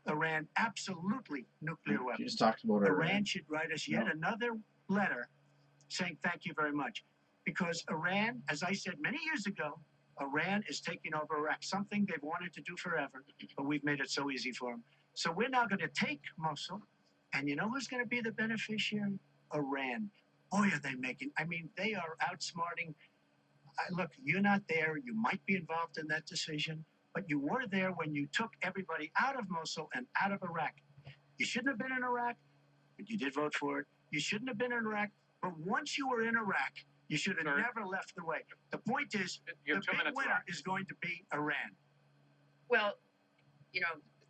Iran absolutely nuclear You weapons. just talked about Iran should write us yet another letter saying thank you very much. Because Iran, as I said many years ago, Iran is taking over Iraq, something they've wanted to do forever, but we've made it so easy for them. So we're now going to take Mosul, and you know who's going to be the beneficiary? Iran. Boy, are they making, I mean, they are outsmarting. Look, you're not there. You might be involved in that decision, but you were there when you took everybody out of Mosul and out of Iraq. You shouldn't have been in Iraq, but you did vote for it. You shouldn't have been in Iraq, but once you were in Iraq, you should have never left the way. The point is, the big winner is going to be Iran. Well, you know,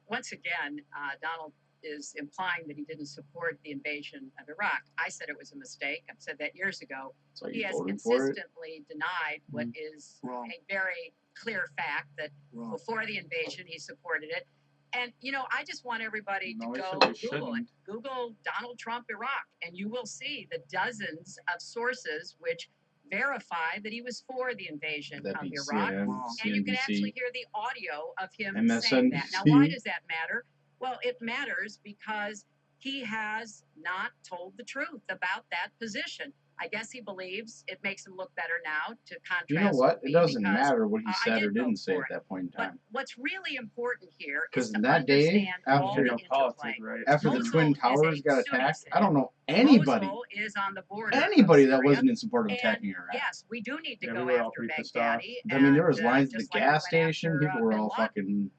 once again, Donald is implying that he didn't support the invasion of Iraq. I said it was a mistake. I've said that years ago. So He you has voted for it? consistently denied what is Wrong. a very clear fact that Wrong. before the invasion he supported it. And, you know, I just want everybody to No, he go said we Google it. shouldn't. Google Donald Trump Iraq, and you will see the dozens of sources which verify that he was for the invasion That'd of be Iraq. CNN, And you can actually CNBC, hear the audio of him saying that. Now, MSNBC. why does that matter? Well, it matters because he has not told the truth about that position. I guess he believes it makes him look better now to contrast. You know what? with It me doesn't because, matter what he I said or did vote didn't say for at it. that point in But time. what's really important here is Because to that day, understand all after the Real politics, interplay. right? after the Mosul Twin is a Towers got Sunni attacked, city. I don't know anybody, Mosul is on the border anybody of that Syria. wasn't in support of And attacking Iraq. yes, we do need to Yeah, go we were all after pretty pissed off. Baghdadi. I mean, there was and, lines at the just like we gas went station. after, People were bin all Laden, fucking.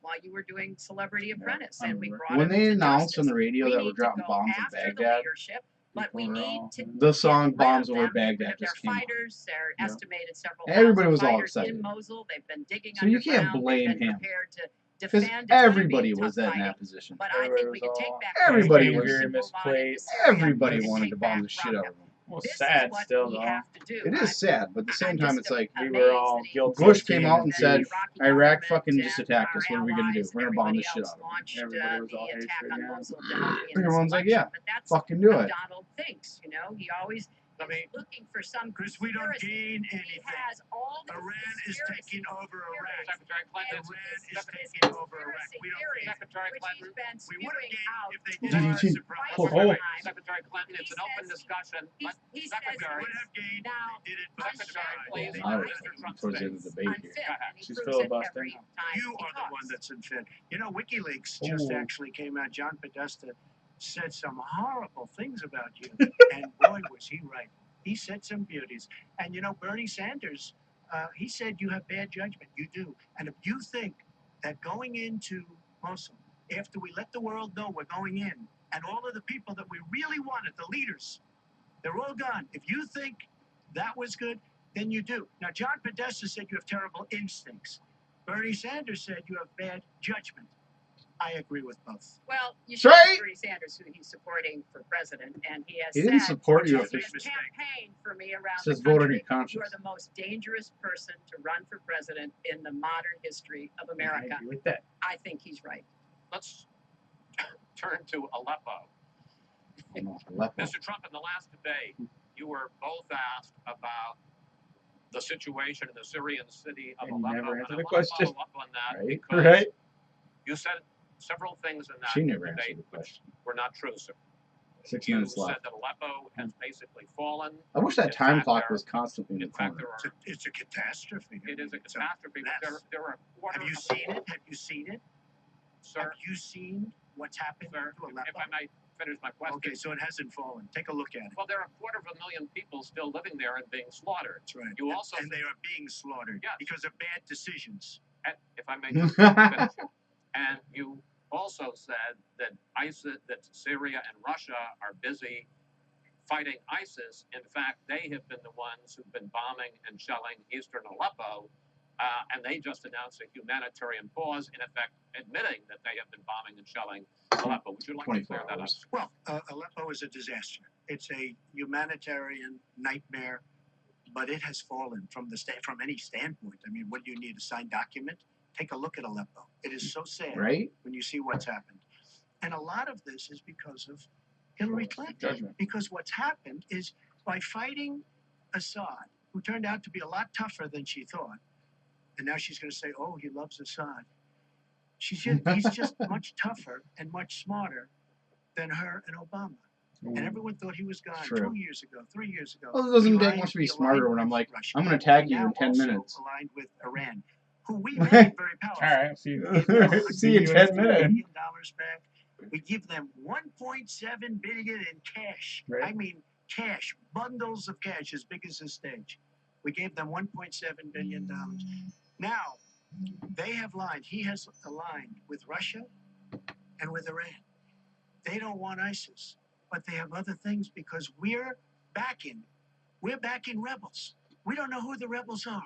while you were doing Celebrity Apprentice, I and we remember. brought When him they to announced on justice. the radio We that need we're to dropping go bombs in after the Baghdad, leadership, but we People were need all- to the song get rid "Bombs of Over them, get rid Baghdad" of their just came on. fighters. They're Yeah. estimated several Everybody thousand was all fighters excited. in Mosul. They've been digging So you can't underground. blame They've been him. prepared to Because defend. It's gonna be everybody tough was in fighting. that position. But I Everybody think we was can all take back Everybody Baghdad, was- we can angry, move on into misplaced. Syria, Everybody we can wanted take to bomb back the shit out Raqqa. of them. Well, This sad is what still, we though. have to do. It is sad, but at the same I'm time, just it's like We amazed were all that he- guilty. Bush of came being out and the said, Iraqi Iraq government fucking just and attacked our us. What are we going to do? allies We're going to and bomb everybody the shit else out of them. launched Everybody was the all attack hatred on again. Mosul to help me in this Everyone's like, election. yeah, But that's fucking do how it. Donald thinks. You know, he always I mean, is looking for some because we don't conspiracy. gain He anything. has all these Iran is conspiracy taking over Iraq. Secretary Clinton, and Iran his is taking over Iraq. conspiracy We don't theories, gain. Secretary which Clinton. he's been We would have spewing gained out if they for did DDT. a surprise. quite Ho, some ho. time. Secretary Clinton, it's He an open says discussion. He says Secretary, Would have gained now if they did it by Secretary, surprise. please, They I on was did Mr. it. Trump's towards the end of the debate unfit, here. and he She's proves it filibustering. every time You he are the talks. one that's unfit. You know, WikiLeaks just Ooh. actually came out. John Podesta said some horrible things about you, and boy, was he right. He said some beauties. And you know, Bernie Sanders, he said you have bad judgment. You do. And if you think that going into Mosul, after we let the world know we're going in, and all of the people that we really wanted, the leaders, they're all gone. If you think that was good, then you do. Now, John Podesta said you have terrible instincts. Bernie Sanders said you have bad judgment. I agree with both. Well, you That's should right. Bernie Sanders, who he's supporting for president, and he has He didn't said support you that he if has it's- campaigned for me around It says the vote on your country. You are conscience. the most dangerous person to run for president in the modern history of America. I agree with that. I think he's right. let's turn to Aleppo. I don't know, Aleppo. Mr. Trump, in the last debate, you were both asked about the situation in the Syrian city of And you Aleppo. never And answered I the want to question. follow up on that Right? because Right? you said several things in that She never debate answered the which question. were not true, sir. 6 You minutes said left. that Aleppo has basically fallen. I wish that In time fact, clock there- was constantly in the In fact, corner. It's a catastrophe. it is a It's a catastrophe, but mess. there are a quarter Have you of seen it? Have you seen it? Sir, Have you seen what's happened sir, to Aleppo? if I might finish my question. Okay, so it hasn't fallen. Take a look at it. Well, there are 250,000 people still living there and being slaughtered. That's right. You also- and they are being slaughtered Yes. because of bad decisions. And if I may just finish. And you also said that ISIS, that Syria and Russia are busy fighting ISIS. In fact, they have been the ones who've been bombing and shelling eastern Aleppo, and they just announced a humanitarian pause, in effect admitting that they have been bombing and shelling Aleppo. Would you like to clear that up? Well, Aleppo is a disaster. It's a humanitarian nightmare, but it has fallen from any standpoint. I mean, what do you need, a signed document? Take a look at Aleppo. It is so sad when you see what's happened. And a lot of this is because of Hillary Clinton. Because what's happened is by fighting Assad, who turned out to be a lot tougher than she thought, and now she's going to say, oh, he loves Assad. He's just much tougher and much smarter than her and Obama. And everyone thought he was gone 2 years ago, 3 years ago. Well, it doesn't take much to be smarter when I'm like, I'm going to attack you in 10 minutes. Aligned with Iran, who we made very powerful. All right, see you in 10 minutes. Back. We give them $1.7 billion in cash. Right. I mean, cash, bundles of cash as big as this stage. We gave them $1.7 billion. Now, they have aligned. He has aligned with Russia and with Iran. They don't want ISIS, but they have other things because we're backing rebels. We don't know who the rebels are.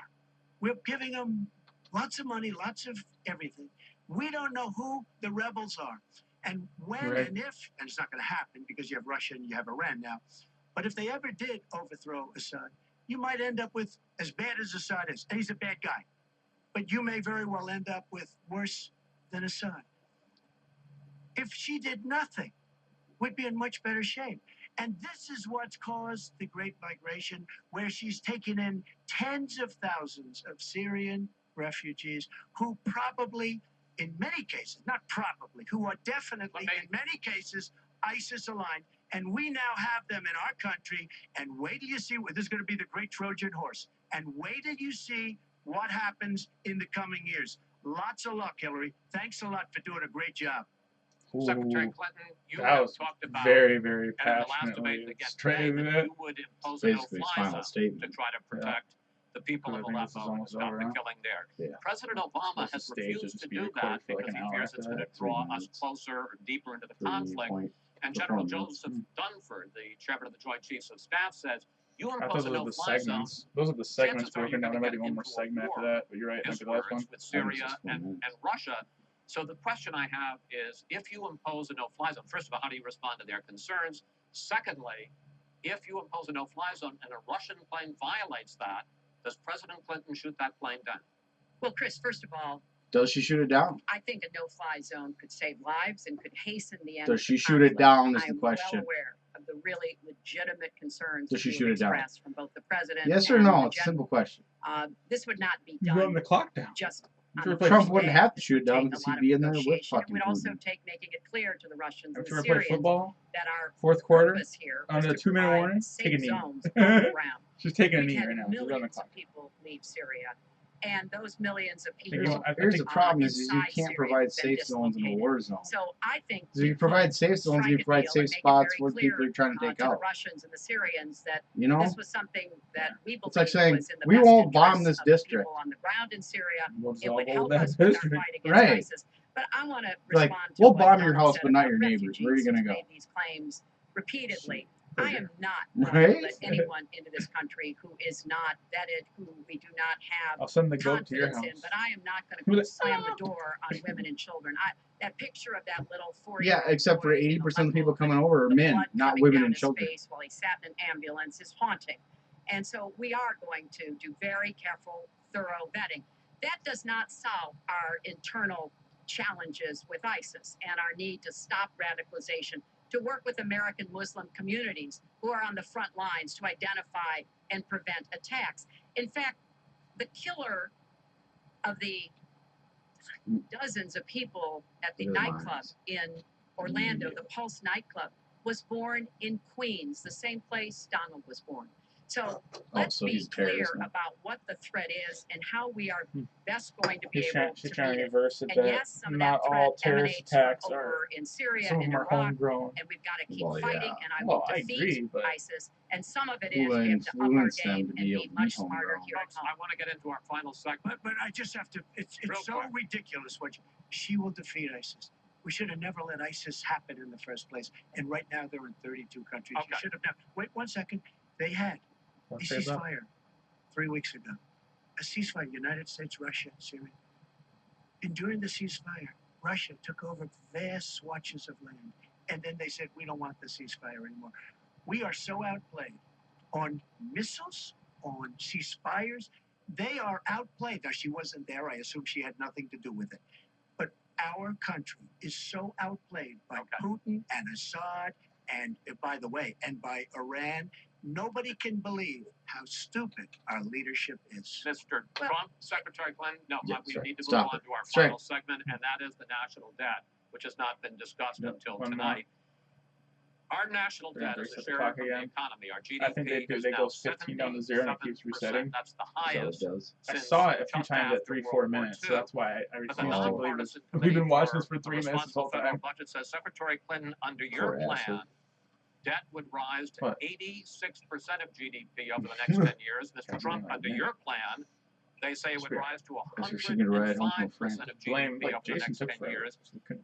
We're giving them lots of money, lots of everything. We don't know who the rebels are. And when and if, and it's not going to happen because you have Russia and you have Iran now, but if they ever did overthrow Assad, you might end up with as bad as Assad is. And he's a bad guy. But you may very well end up with worse than Assad. If she did nothing, we'd be in much better shape. And this is what's caused the Great Migration, where she's taken in tens of thousands of Syrian refugees who probably, in many cases, not probably, who are definitely, in many cases, ISIS aligned. And we now have them in our country. And wait till you see, this is going to be the great Trojan horse. And wait till you see what happens in the coming years. Lots of luck, Hillary. Thanks a lot for doing a great job. Secretary Clinton, you that have was talked about very, very and in the last passionately debate again straight today, into that it. you would impose a no-fly zone statement. to try to protect the people of Aleppo and stop the killing there. President Obama has refused to do that because he fears it's going to draw us closer or deeper into the conflict. And General Joseph Dunford, the chairman of the Joint Chiefs of Staff, says, you impose a no-fly zone. Those are the segments broken down. There might be one more segment after that, but you're right. Maybe the last one. With Syria and Russia. So the question I have is, if you impose a no-fly zone, first of all, how do you respond to their concerns? Secondly, if you impose a no-fly zone and a Russian plane violates that, does President Clinton shoot that plane down? Well, Chris, first of all, does she shoot it down? I think a no-fly zone could save lives and could hasten the end. Does she shoot it down is the question. I'm well aware of the really legitimate concerns does she shoot it down from both the president. Yes or no? It's a simple question. This would not be done. You're running the clock down. Just Trump wouldn't have to shoot it down because he'd be in there with fucking. It would also take making it clear to the Russians and the play Syrians football, that our fourth quarter purpose here under the 2-minute warning. Take a knee. She's taking a knee right now. She's running the clock. People leave Syria. And those millions of people. Here's the problem: is you can't provide safe zones in a war zone. So I think so you provide safe zones, you provide safe spots where people are trying to take out. The Russians and the Syrians that this was something that we believe it's like saying was in the we best won't bomb this district. On the ground in Syria, it would help us with our fight against ISIS. But I want to respond to we'll bomb your house, but not your neighbors. Where are you going to go? These claims repeatedly. I am not going to let anyone into this country who is not vetted, who we do not have I'll send the goat to your house. in, but I am not going to slam the door on women and children. That picture of that little 4-year-old except for 80% of the people coming over are men, not women and children. While he sat in an ambulance is haunting. And so we are going to do very careful, thorough vetting. That does not solve our internal challenges with ISIS and our need to stop radicalization, to work with American Muslim communities who are on the front lines to identify and prevent attacks. In fact, the killer of the dozens of people at the nightclub in Orlando, the Pulse nightclub, was born in Queens, the same place Donald was born. So let's be clear about what the threat is and how we are best going to be able to meet it. And yes, some of that threat emanates from over in Syria and Iraq, and we've got to keep fighting, and I will defeat ISIS. And some of it is we have to up our game and be much smarter here at home. I want to get into our final segment. But I just have to, it's so ridiculous what she will defeat ISIS. We should have never let ISIS happen in the first place. And right now they're in 32 countries. Okay. You should have never. Wait 1 second. They had a ceasefire 3 weeks ago. A ceasefire, United States, Russia, Syria. And during the ceasefire, Russia took over vast swatches of land. And then they said, we don't want the ceasefire anymore. We are so outplayed on missiles, on ceasefires. They are outplayed. Now, she wasn't there. I assume she had nothing to do with it. But our country is so outplayed by Putin and Assad and, by the way, and by Iran. Nobody can believe how stupid our leadership is. Mr. Trump, Secretary Clinton, no, we need to move Stop on it. to our Straight. final segment, and that is the national debt, which has not been discussed until tonight. Our national debt is a share of the economy. Our GDP I think is they now go 15 down to 0 and it keeps 77%. resetting. That's the highest. I saw it a few times at 3-4 minutes, so that's why I refuse to believe it. We've been watching this for 3 minutes this whole time. Budget says, Secretary Clinton, under your plan, debt would rise to 86% of GDP over the next 10 years. Mr. Trump, under your plan, they say it would rise to 105% of GDP over the next 10 years.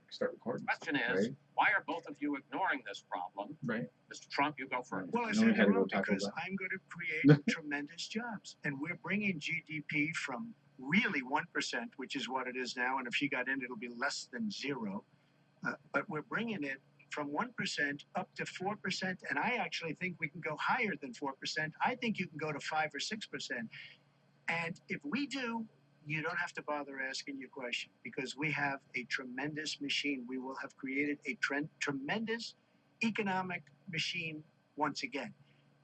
Start recording. The question is, why are both of you ignoring this problem? Right. Mr. Trump, you go first. Well, I said no because I'm going to create tremendous jobs. And we're bringing GDP from really 1%, which is what it is now. And if she got in, it'll be less than 0. But we're bringing it from 1% up to 4%. And I actually think we can go higher than 4%. I think you can go to 5 or 6%. And if we do, you don't have to bother asking your question because we have a tremendous machine. We will have created a tremendous economic machine once again.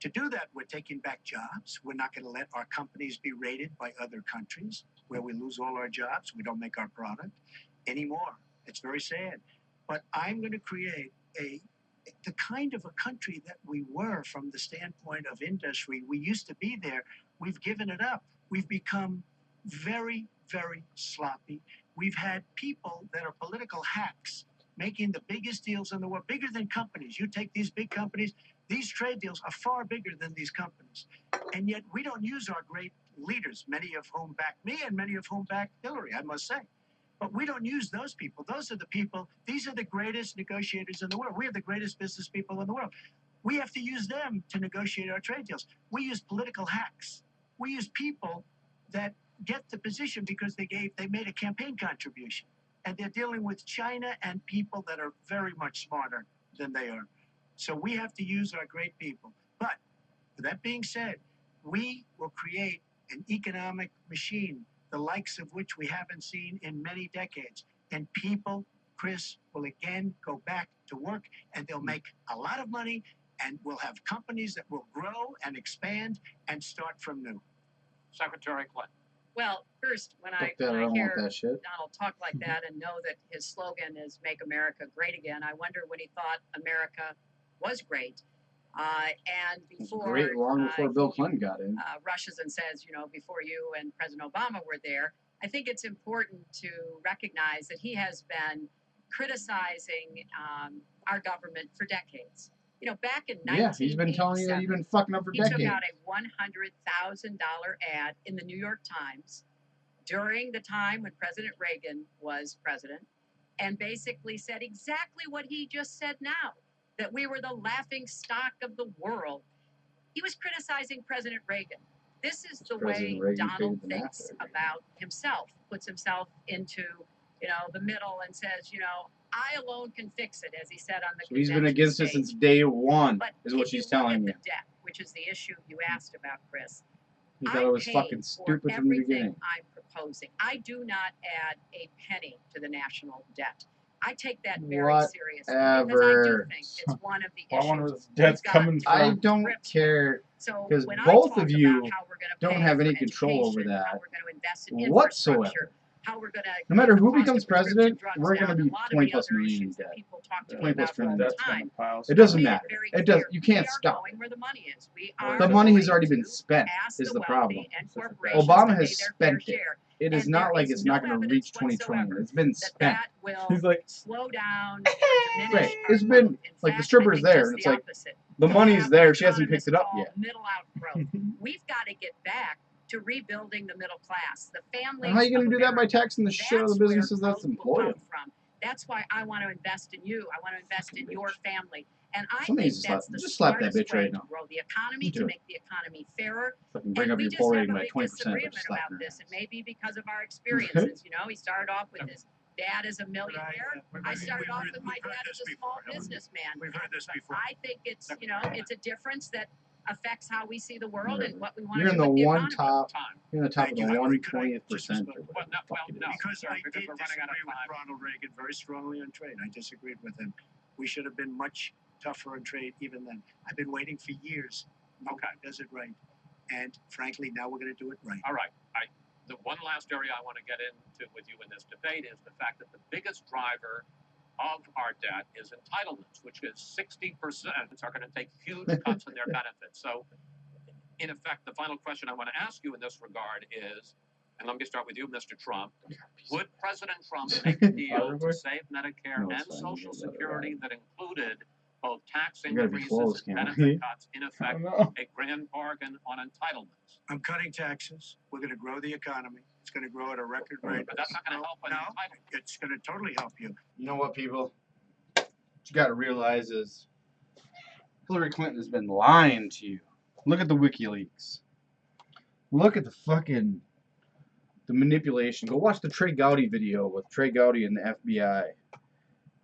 To do that, we're taking back jobs. We're not going to let our companies be raided by other countries where we lose all our jobs. We don't make our product anymore. It's very sad. But I'm going to create the kind of a country that we were from the standpoint of industry. We used to be there. We've given it up. We've become very, very sloppy. We've had people that are political hacks making the biggest deals in the world, bigger than companies. You take these big companies, these trade deals are far bigger than these companies. And yet we don't use our great leaders, many of whom back me and many of whom back Hillary, I must say. But we don't use those people. Those are the people, these are the greatest negotiators in the world. We are the greatest business people in the world. We have to use them to negotiate our trade deals. We use political hacks. We use people that get the position because they made a campaign contribution. And they're dealing with China and people that are very much smarter than they are. So we have to use our great people. But with that being said, we will create an economic machine, the likes of which we haven't seen in many decades. And people, Chris, will again go back to work and they'll make a lot of money and we'll have companies that will grow and expand and start from new. Secretary Clinton. Well, first, when I hear Donald talk like that and know that his slogan is "Make America Great Again," I wonder when he thought America was great. And before great long before Bill Clinton got in, rushes and says, you know, before you and President Obama were there. I think it's important to recognize that he has been criticizing our government for decades. You know, back in 1987, he's been telling you that you've been fucking up for decades. He took out a $100,000 ad in the New York Times during the time when President Reagan was president and basically said exactly what he just said now, that we were the laughing stock of the world. He was criticizing President Reagan. This is the way Donald thinks about himself, puts himself into, you know, the middle and says, you know, I alone can fix it, as he said on the convention he's been against it since day one, is what she's telling you. Debt, which is the issue you asked about, Chris. He thought it was fucking stupid from the beginning. I'm proposing. I do not add a penny to the national debt. I take that very seriously because I do think it's one of the issues. Debt's coming from. I don't care because both of you don't have any control over that whatsoever. No matter who becomes president, we're going to be 20+ million in debt. 20+ million in debt. It doesn't matter. It does. You can't stop it. The money has already been spent. Is the problem? Obama has spent it. It is not like it's not going to reach 20 trillion. It's been spent. He's like, slow down. Right. It's been like the stripper's there, and it's like the money's there. She hasn't picked it up yet. We've got to get back to rebuilding the middle class, the family. And how are you going to do that by taxing the shit out of the businesses that's employed? That's why I want to invest in you. I want to invest in your family. And I Somebody think that's the just slap that smartest bitch way right to now. grow the economy, to make the economy fairer. Fucking bring And up we your just poll have rating a by big 20%. disagreement about this. It may be because of our experiences. You know, he started off with his dad as a millionaire. I started off with my dad as a small businessman. We've heard this before. I think it's, you know, it's a difference that affects how we see the world and what we want You're to in do the with the one economy. top. You're in the top of Thank the you. 1/20th Just percent. respond. Well, no, Because I because did we're running out of disagree with time. Ronald Reagan very strongly on trade. I disagreed with him. We should have been much tougher on trade even then. I've been waiting for years. Okay. Does it right. And frankly, now we're going to do it right. All right. The one last area I want to get into with you in this debate is the fact that the biggest driver of our debt is entitlements, which is 60% are going to take huge cuts in their benefits. So, in effect, the final question I want to ask you in this regard is, and let me start with you, Mr. Trump, would President Trump make a deal to save Medicare and Social Security that included both tax increases and benefit cuts, in effect, a grand bargain on entitlements? I'm cutting taxes. We're going to grow the economy. It's going to grow at a record rate. But that's not going to help with entitlements. It's going to totally help you. You know what, people? What you got to realize is Hillary Clinton has been lying to you. Look at the WikiLeaks. Look at the manipulation. Go watch the Trey Gowdy video with Trey Gowdy and the FBI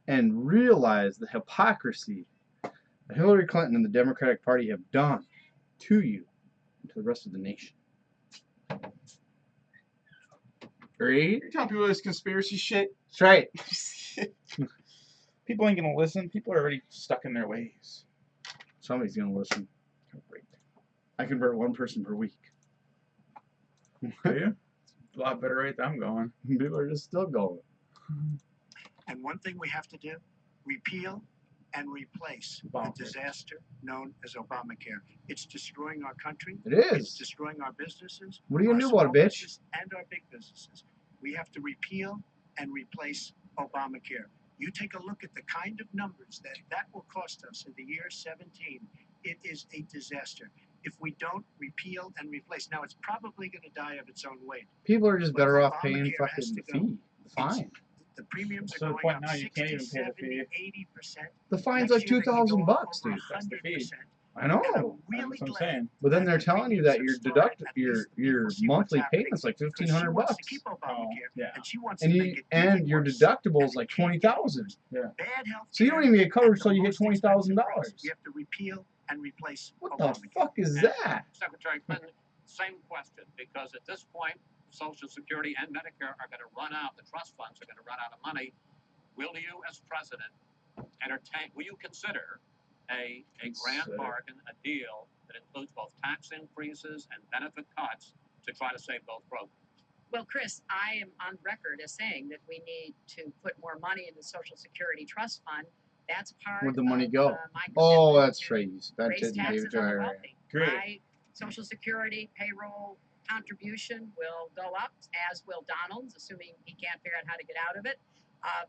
and realize the hypocrisy that Hillary Clinton and the Democratic Party have done to you and to the rest of the nation. Right? You're telling people this conspiracy shit? That's right. People ain't gonna listen. People are already stuck in their ways. Somebody's gonna listen. I convert one person per week. Do you? A lot better rate than I'm going. People are just still going. And one thing we have to do, repeal and replace the disaster known as Obamacare. It's destroying our country. It is. It's destroying our businesses. What are you gonna do about it, bitch? And our big businesses. We have to repeal and replace Obamacare. You take a look at the kind of numbers that will cost us in the year 17. It is a disaster. If we don't repeal and replace, now it's probably going to die of its own weight. People are just better off paying fucking the fee. The fine. The premiums are to the going point up now you 60, can't even pay the 70, fee. 80%. The fine's like $2,000, dude. That's the fee. I know. Really That's what I'm saying. But then they're telling you that your monthly payment's like $1,500. Oh, yeah. And your deductible is like $20,000. Yeah. So you don't even get covered until you hit $20,000. We have to repeal and replace What the fuck is that? Secretary Clinton, same question, because at this point, Social Security and Medicare are going to run out. The trust funds are going to run out of money. Will you, as president, will you consider a grand bargain, a deal that includes both tax increases and benefit cuts to try to save both programs? Well, Chris, I am on record as saying that we need to put more money in the Social Security Trust Fund. That's part Where'd the money go? my Oh, that's to Trace. That raise didn't taxes give on the it wealthy. Great. My Social Security payroll contribution will go up, as will Donald's, assuming he can't figure out how to get out of it.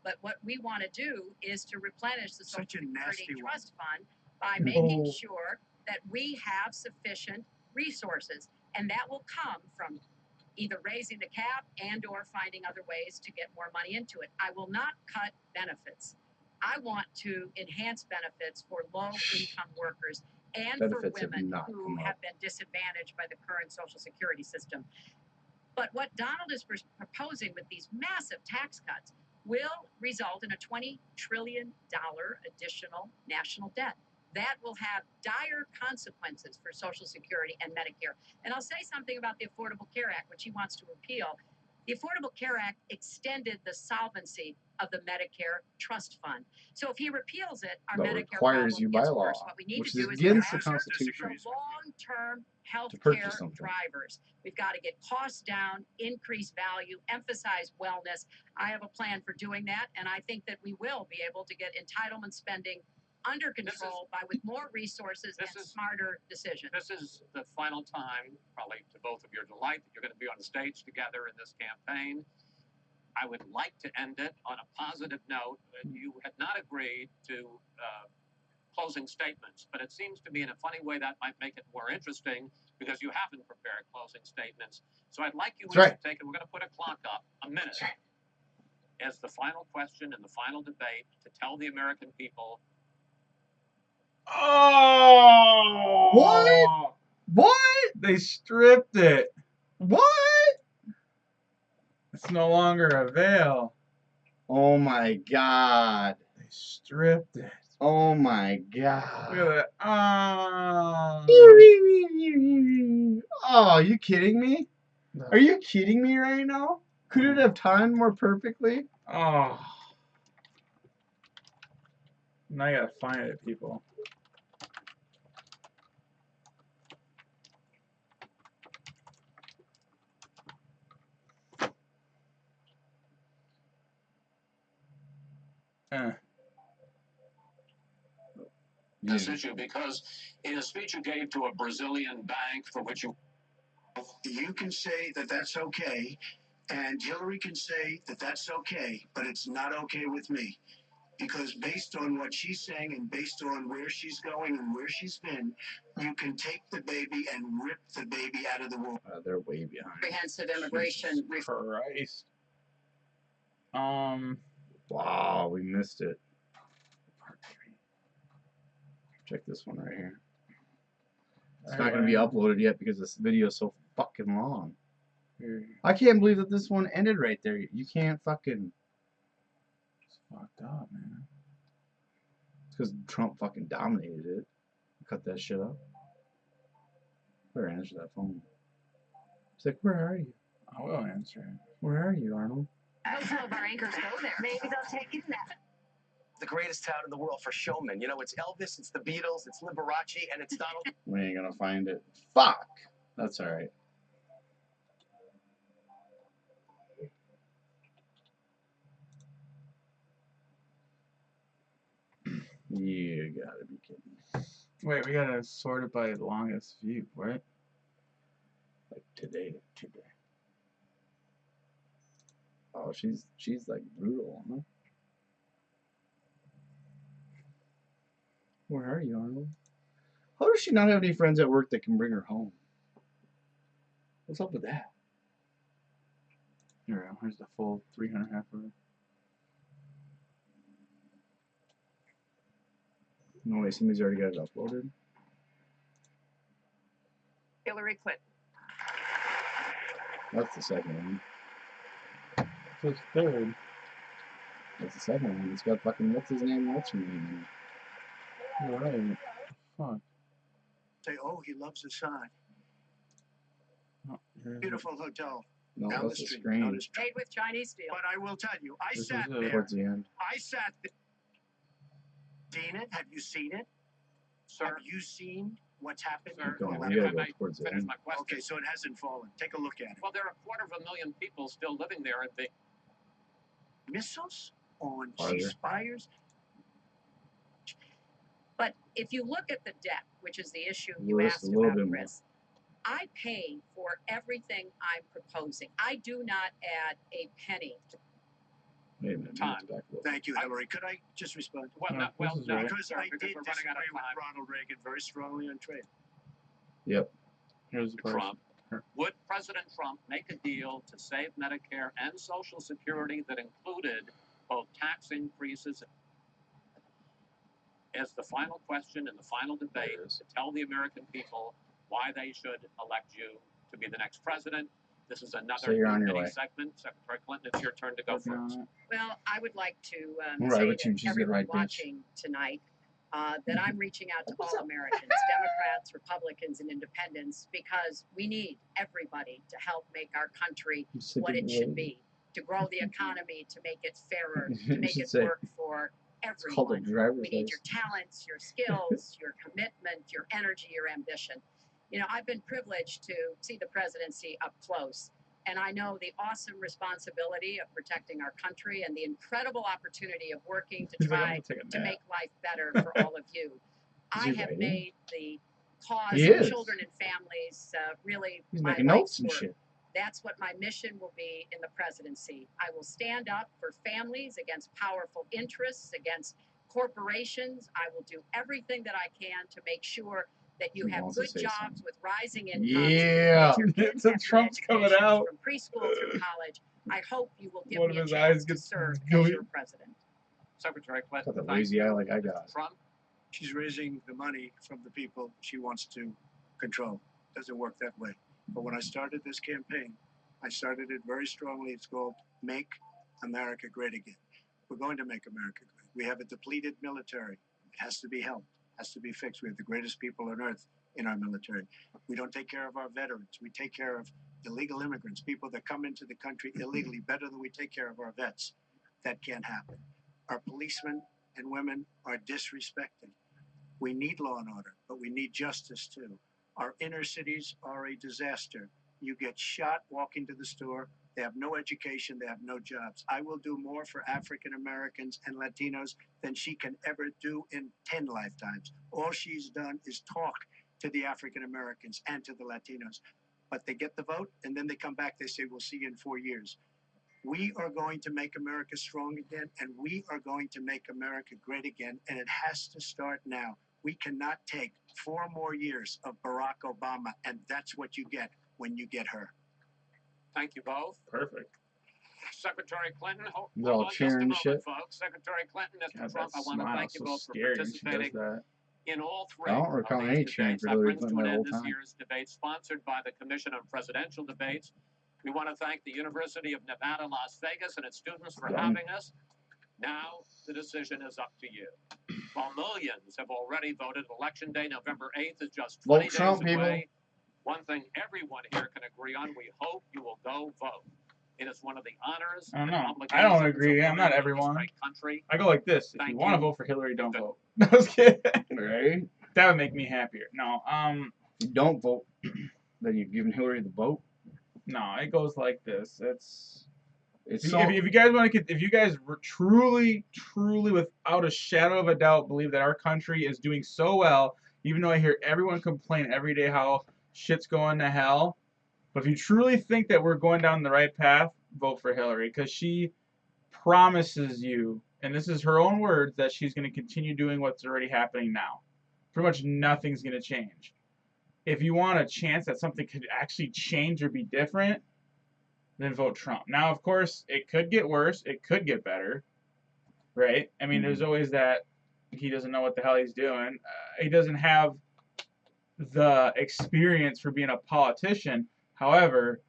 But what we want to do is to replenish the Social Security Trust Fund by making sure that we have sufficient resources. And that will come from either raising the cap and or finding other ways to get more money into it. I will not cut benefits. I want to enhance benefits for low-income workers and for women who have been disadvantaged by the current Social Security system. But what Donald is proposing with these massive tax cuts will result in a $20 trillion additional national debt. That will have dire consequences for Social Security and Medicare. And I'll say something about the Affordable Care Act, which he wants to repeal. The Affordable Care Act extended the solvency of the Medicare Trust Fund. So if he repeals it, our Medicare requires you by gets law, worse. What we need which to do is is against the measure Constitution. the long-term health purchase care something. drivers. We've got to get costs down, increase value, emphasize wellness. I have a plan for doing that, and I think that we will be able to get entitlement spending under control with more resources and smarter decisions. This is the final time, probably to both of your delight, that you're going to be on stage together in this campaign. I would like to end it on a positive note. You had not agreed to closing statements, but it seems to me in a funny way that might make it more interesting because you haven't prepared closing statements. So I'd like you to take it. We're going to put a clock up, a minute. as the final question in the final debate to tell the American people. Oh! What? What? They stripped it. What? It's no longer a veil. Oh my God. They stripped it. Oh my God. Look at that. Oh, are you kidding me? Are you kidding me right now? Could it have timed more perfectly? Oh. Now I gotta find it, people. This issue because in a speech you gave to a Brazilian bank for which you can say that that's okay, and Hillary can say that that's okay, but it's not okay with me. Because based on what she's saying and based on where she's going and where she's been, you can take the baby and rip the baby out of the womb. They're way behind. Comprehensive immigration reform. Christ. Wow, we missed it. Check this one right here. It's not going to be uploaded yet because this video is so fucking long. I can't believe that this one ended right there. You can't fucking... It's fucked up, man. It's because Trump fucking dominated it. Cut that shit up. Better answer that phone. It's like, where are you? I will answer it. Where are you, Arnold? Some of our anchors go there. Maybe they'll take in that. The greatest town in the world for showmen. You know, it's Elvis, it's the Beatles, it's Liberace, and it's Donald. We ain't gonna find it. Fuck! That's alright. You gotta be kidding. Wait, we gotta sort it by longest view, right? Like today. Oh, she's like brutal, huh? Where are you, Arnold? How does she not have any friends at work that can bring her home? What's up with that? Here we go. Here's the full 3.5 of it. No way, somebody's already got it uploaded. Hillary Clinton. That's the second one. So it's third. That's the second one. It's got fucking, what's his name? What's her name? You're right. Fuck. Say, oh, he loves the sun. Oh, Beautiful hotel. No, Down that's the the street. screen. Made with Chinese steel. But I will tell you, I This sat is it. there. Towards the end. I sat there. Seen it? Have you seen it? Sir, Have you seen what's happened? Sir, Keep going. Well, We gotta if I go may towards the finish end. my question. okay, so it hasn't fallen. Take a look at it. Well, there are 250,000 people still living there, and they Missiles on Farther. ceasefires. But if you look at the debt, which is the issue Well, you that's asked a little about, bit more. Chris, I pay for everything I'm proposing. I do not add a penny. Wait a minute. Time. Back a little. Thank you, Hillary. Could I just respond? well, No, not, well, this is no, right. Because sir, I because did we're running out disagree of with time. Ronald Reagan very strongly on trade. Yep. Here's the question. Trump. Would President Trump make a deal to save Medicare and Social Security that included both tax increases as the final question in the final debate to tell the American people why they should elect you to be the next president? This is another So you're on your mini way. segment. Secretary Clinton, it's your turn to go Working on first. it. Well, I would like to Right, say but you to choose the everyone right bitch. watching tonight that I'm reaching out to all Americans, Democrats, Republicans, and Independents, because we need everybody to help make our country what it should be, to grow the economy, to make it fairer, to You make should it say, work for it's called a everyone. driver's We need your license. talents, your skills, your commitment, your energy, your ambition. You know, I've been privileged to see the presidency up close, and I know the awesome responsibility of protecting our country and the incredible opportunity of working to He's like, I'm try gonna take a to nap. make life better for all of you. I he have writing? made the cause He of is. children and families really He's my making life's notes and work. shit. That's what my mission will be in the presidency. I will stand up for families against powerful interests, against corporations. I will do everything that I can to make sure that you He have wants to good say jobs something. with rising incomes. Yeah. That your kids So have good Trump's coming educations out. from preschool through college. I hope you will give One me of a his chance eyes to gets serve as gooey. your president. Secretary Clinton, Got that thank lazy eye you. like I got. Trump. She's raising the money from the people she wants to control. Doesn't work that way. But when I started this campaign, I started it very strongly. It's called Make America Great Again. We're going to make America great. We have a depleted military. It has to be helped, has to be fixed. We have the greatest people on earth in our military. We don't take care of our veterans. We take care of illegal immigrants, people that come into the country illegally, better than we take care of our vets. That can't happen. Our policemen and women are disrespected. We need law and order, but we need justice too. Our inner cities are a disaster. You get shot walking to the store. They have no education. They have no jobs. I will do more for African Americans and Latinos than she can ever do in 10 lifetimes. All she's done is talk to the African Americans and to the Latinos. But they get the vote, and then they come back. They say, we'll see you in 4 years. We are going to make America strong again, and we are going to make America great again, and it has to start now. We cannot take 4 more years of Barack Obama, and that's what you get when you get her. Thank you both. Perfect. Secretary Clinton, They're all cheering and shit. folks. Secretary Clinton, Mr. God, Trump, that I want to smile thank is you so both for scary when she does participating that. in all three I don't of recall these any cheering debates. for That Hillary brings to Clinton an that whole end this time. year's debate sponsored by the Commission on Presidential Debates. We want to thank the University of Nevada, Las Vegas, and its students for having us. Now the decision is up to you. While millions have already voted, Election Day, November 8th, is just 20 days Trump, away. people. One thing everyone here can agree on, we hope you will go vote. It is one of the honors I don't and know. obligations I don't of agree. I'm not living in this everyone. great country. I go like this. If Thank you want to you. vote for Hillary, don't vote. No, I was kidding. Right? That would make me happier. No, If you don't vote, then you've given Hillary the vote. no, it goes like this. It's If so. you guys want to, if you guys truly, without a shadow of a doubt, believe that our country is doing so well, even though I hear everyone complain every day how shit's going to hell, but if you truly think that we're going down the right path, vote for Hillary, because she promises you, and this is her own words, that she's going to continue doing what's already happening now. Pretty much nothing's going to change. If you want a chance that something could actually change or be different, then vote Trump. Now, of course, it could get worse. It could get better, right? I mean, there's always that he doesn't know what the hell he's doing. He doesn't have the experience for being a politician. However,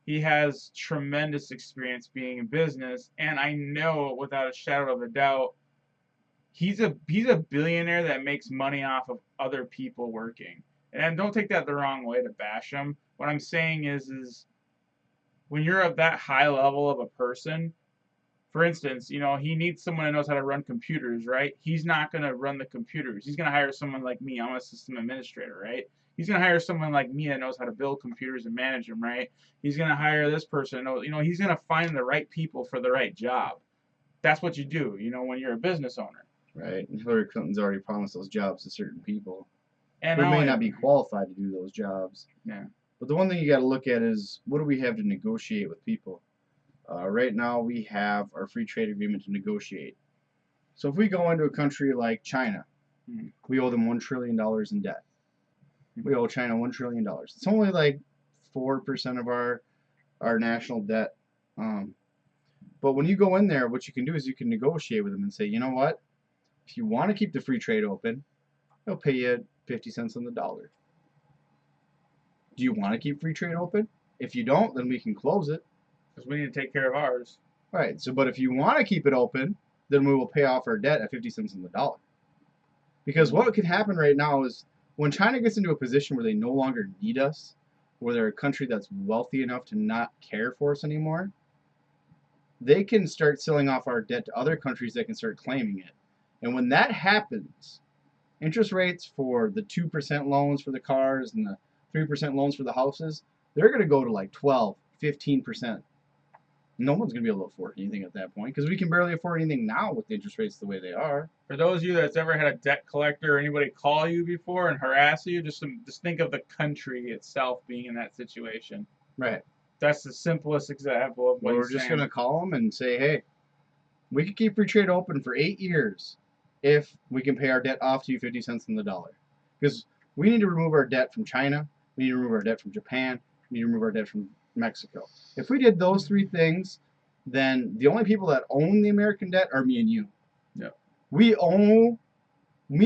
he has tremendous experience being in business, and I know without a shadow of a doubt, he's a billionaire that makes money off of other people working. And don't take that the wrong way to bash him. What I'm saying is when you're of that high level of a person, for instance, you know, he needs someone that knows how to run computers, right? He's not going to run the computers. He's going to hire someone like me. I'm a system administrator, right? He's going to hire someone like me that knows how to build computers and manage them, right? He's going to hire this person. You know, he's going to find the right people for the right job. That's what you do, you know, when you're a business owner. Right. Hillary Clinton's already promised those jobs to certain people And who may not be qualified to do those jobs. Yeah. But the one thing you got to look at is, what do we have to negotiate with people? Right now, we have our free trade agreement to negotiate. So if we go into a country like China, we owe them $1 trillion in debt. We owe China $1 trillion. It's only like 4% of our national debt. But when you go in there, what you can do is you can negotiate with them and say, you know what? If you want to keep the free trade open, they'll pay you 50 cents on the dollar. Do you want to keep free trade open? If you don't, then we can close it. Because we need to take care of ours. Right. So, but if you want to keep it open, then we will pay off our debt at 50 cents on the dollar. Because what could happen right now is when China gets into a position where they no longer need us, where they're a country that's wealthy enough to not care for us anymore, they can start selling off our debt to other countries that can start claiming it. And when that happens, interest rates for the 2% loans for the cars and the 3% loans for the houses, they're going to go to like 12, 15%. No one's going to be able to afford anything at that point because we can barely afford anything now with the interest rates the way they are. For those of you that's ever had a debt collector or anybody call you before and harass you, just think of the country itself being in that situation. Right. That's the simplest example of what Well, we're just going to call them and say, hey, we can keep free trade open for 8 years if we can pay our debt off to you 50 cents on the dollar. Because we need to remove our debt from China. We need to remove our debt from Japan. We need to remove our debt from Mexico. If we did those 3 things, then the only people that own the American debt are me and you. Yep. Me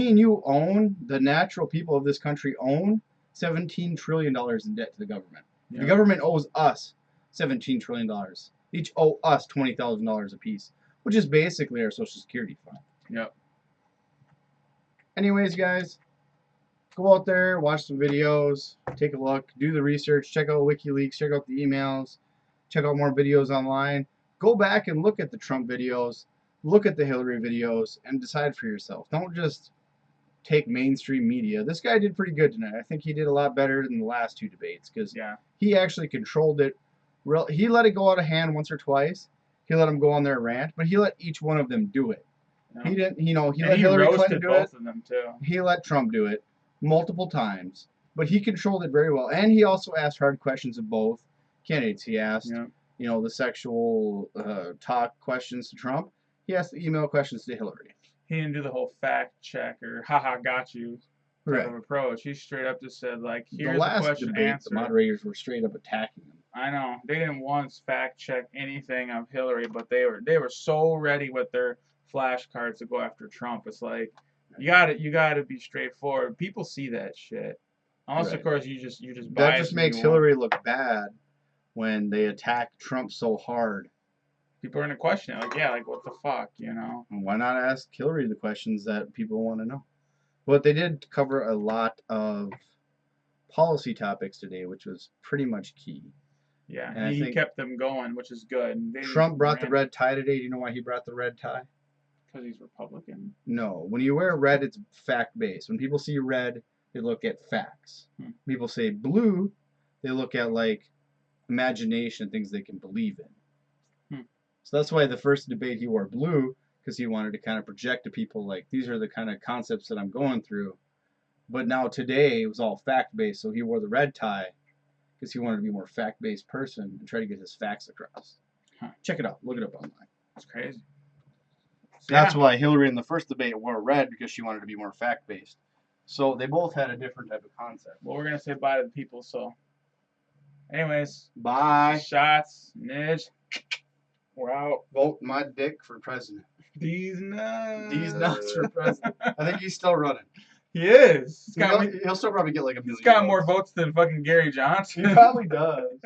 and you own, the natural people of this country own $17 trillion in debt to the government. Yep. The government owes us $17 trillion. Each owe us $20,000 a piece, which is basically our Social Security fund. Yep. Anyways, guys, go out there, watch some videos, take a look, do the research, check out WikiLeaks, check out the emails, check out more videos online. Go back and look at the Trump videos, look at the Hillary videos, and decide for yourself. Don't just take mainstream media. This guy did pretty good tonight. I think he did a lot better than the last 2 debates because he actually controlled it. He let it go out of hand once or twice. He let them go on their rant, but he let each one of them do it. He didn't, he let Hillary Clinton do it. Of them too. He let Trump do it multiple times, but he controlled it very well. And he also asked hard questions of both candidates. He asked, the sexual talk questions to Trump. He asked the email questions to Hillary. He didn't do the whole fact check or haha got you type of approach. He straight up just said like, here's the last the question debate, answer. The moderators were straight up attacking him. I know they didn't once fact check anything of Hillary, but they were so ready with their flashcards to go after Trump. It's like you gotta be straightforward. People see that shit. Unless of course you just that just makes Hillary look bad when they attack Trump so hard. People are gonna question it, like what the fuck, And why not ask Hillary the questions that people want to know? But they did cover a lot of policy topics today, which was pretty much key. Yeah, and he kept them going, which is good. Trump brought the red tie today. Do you know why he brought the red tie? Because he's Republican. No. When you wear red, it's fact-based. When people see red, they look at facts. People say blue, they look at, like, imagination, things they can believe in. So that's why the first debate he wore blue, because he wanted to kind of project to people, like, these are the kind of concepts that I'm going through. But now today, it was all fact-based, so he wore the red tie because he wanted to be a more fact-based person and try to get his facts across. Check it out. Look it up online. That's crazy. So, that's why Hillary in the first debate wore red, because she wanted to be more fact-based. So they both had a different type of concept. Well, we're going to say bye to the people, so. Anyways. Bye. Shots. Nidge. We're out. Vote my dick for president. These nuts. These nuts for president. I think he's still running. He is. He'll still probably get like a million. He's got more votes than fucking Gary Johnson. He probably does.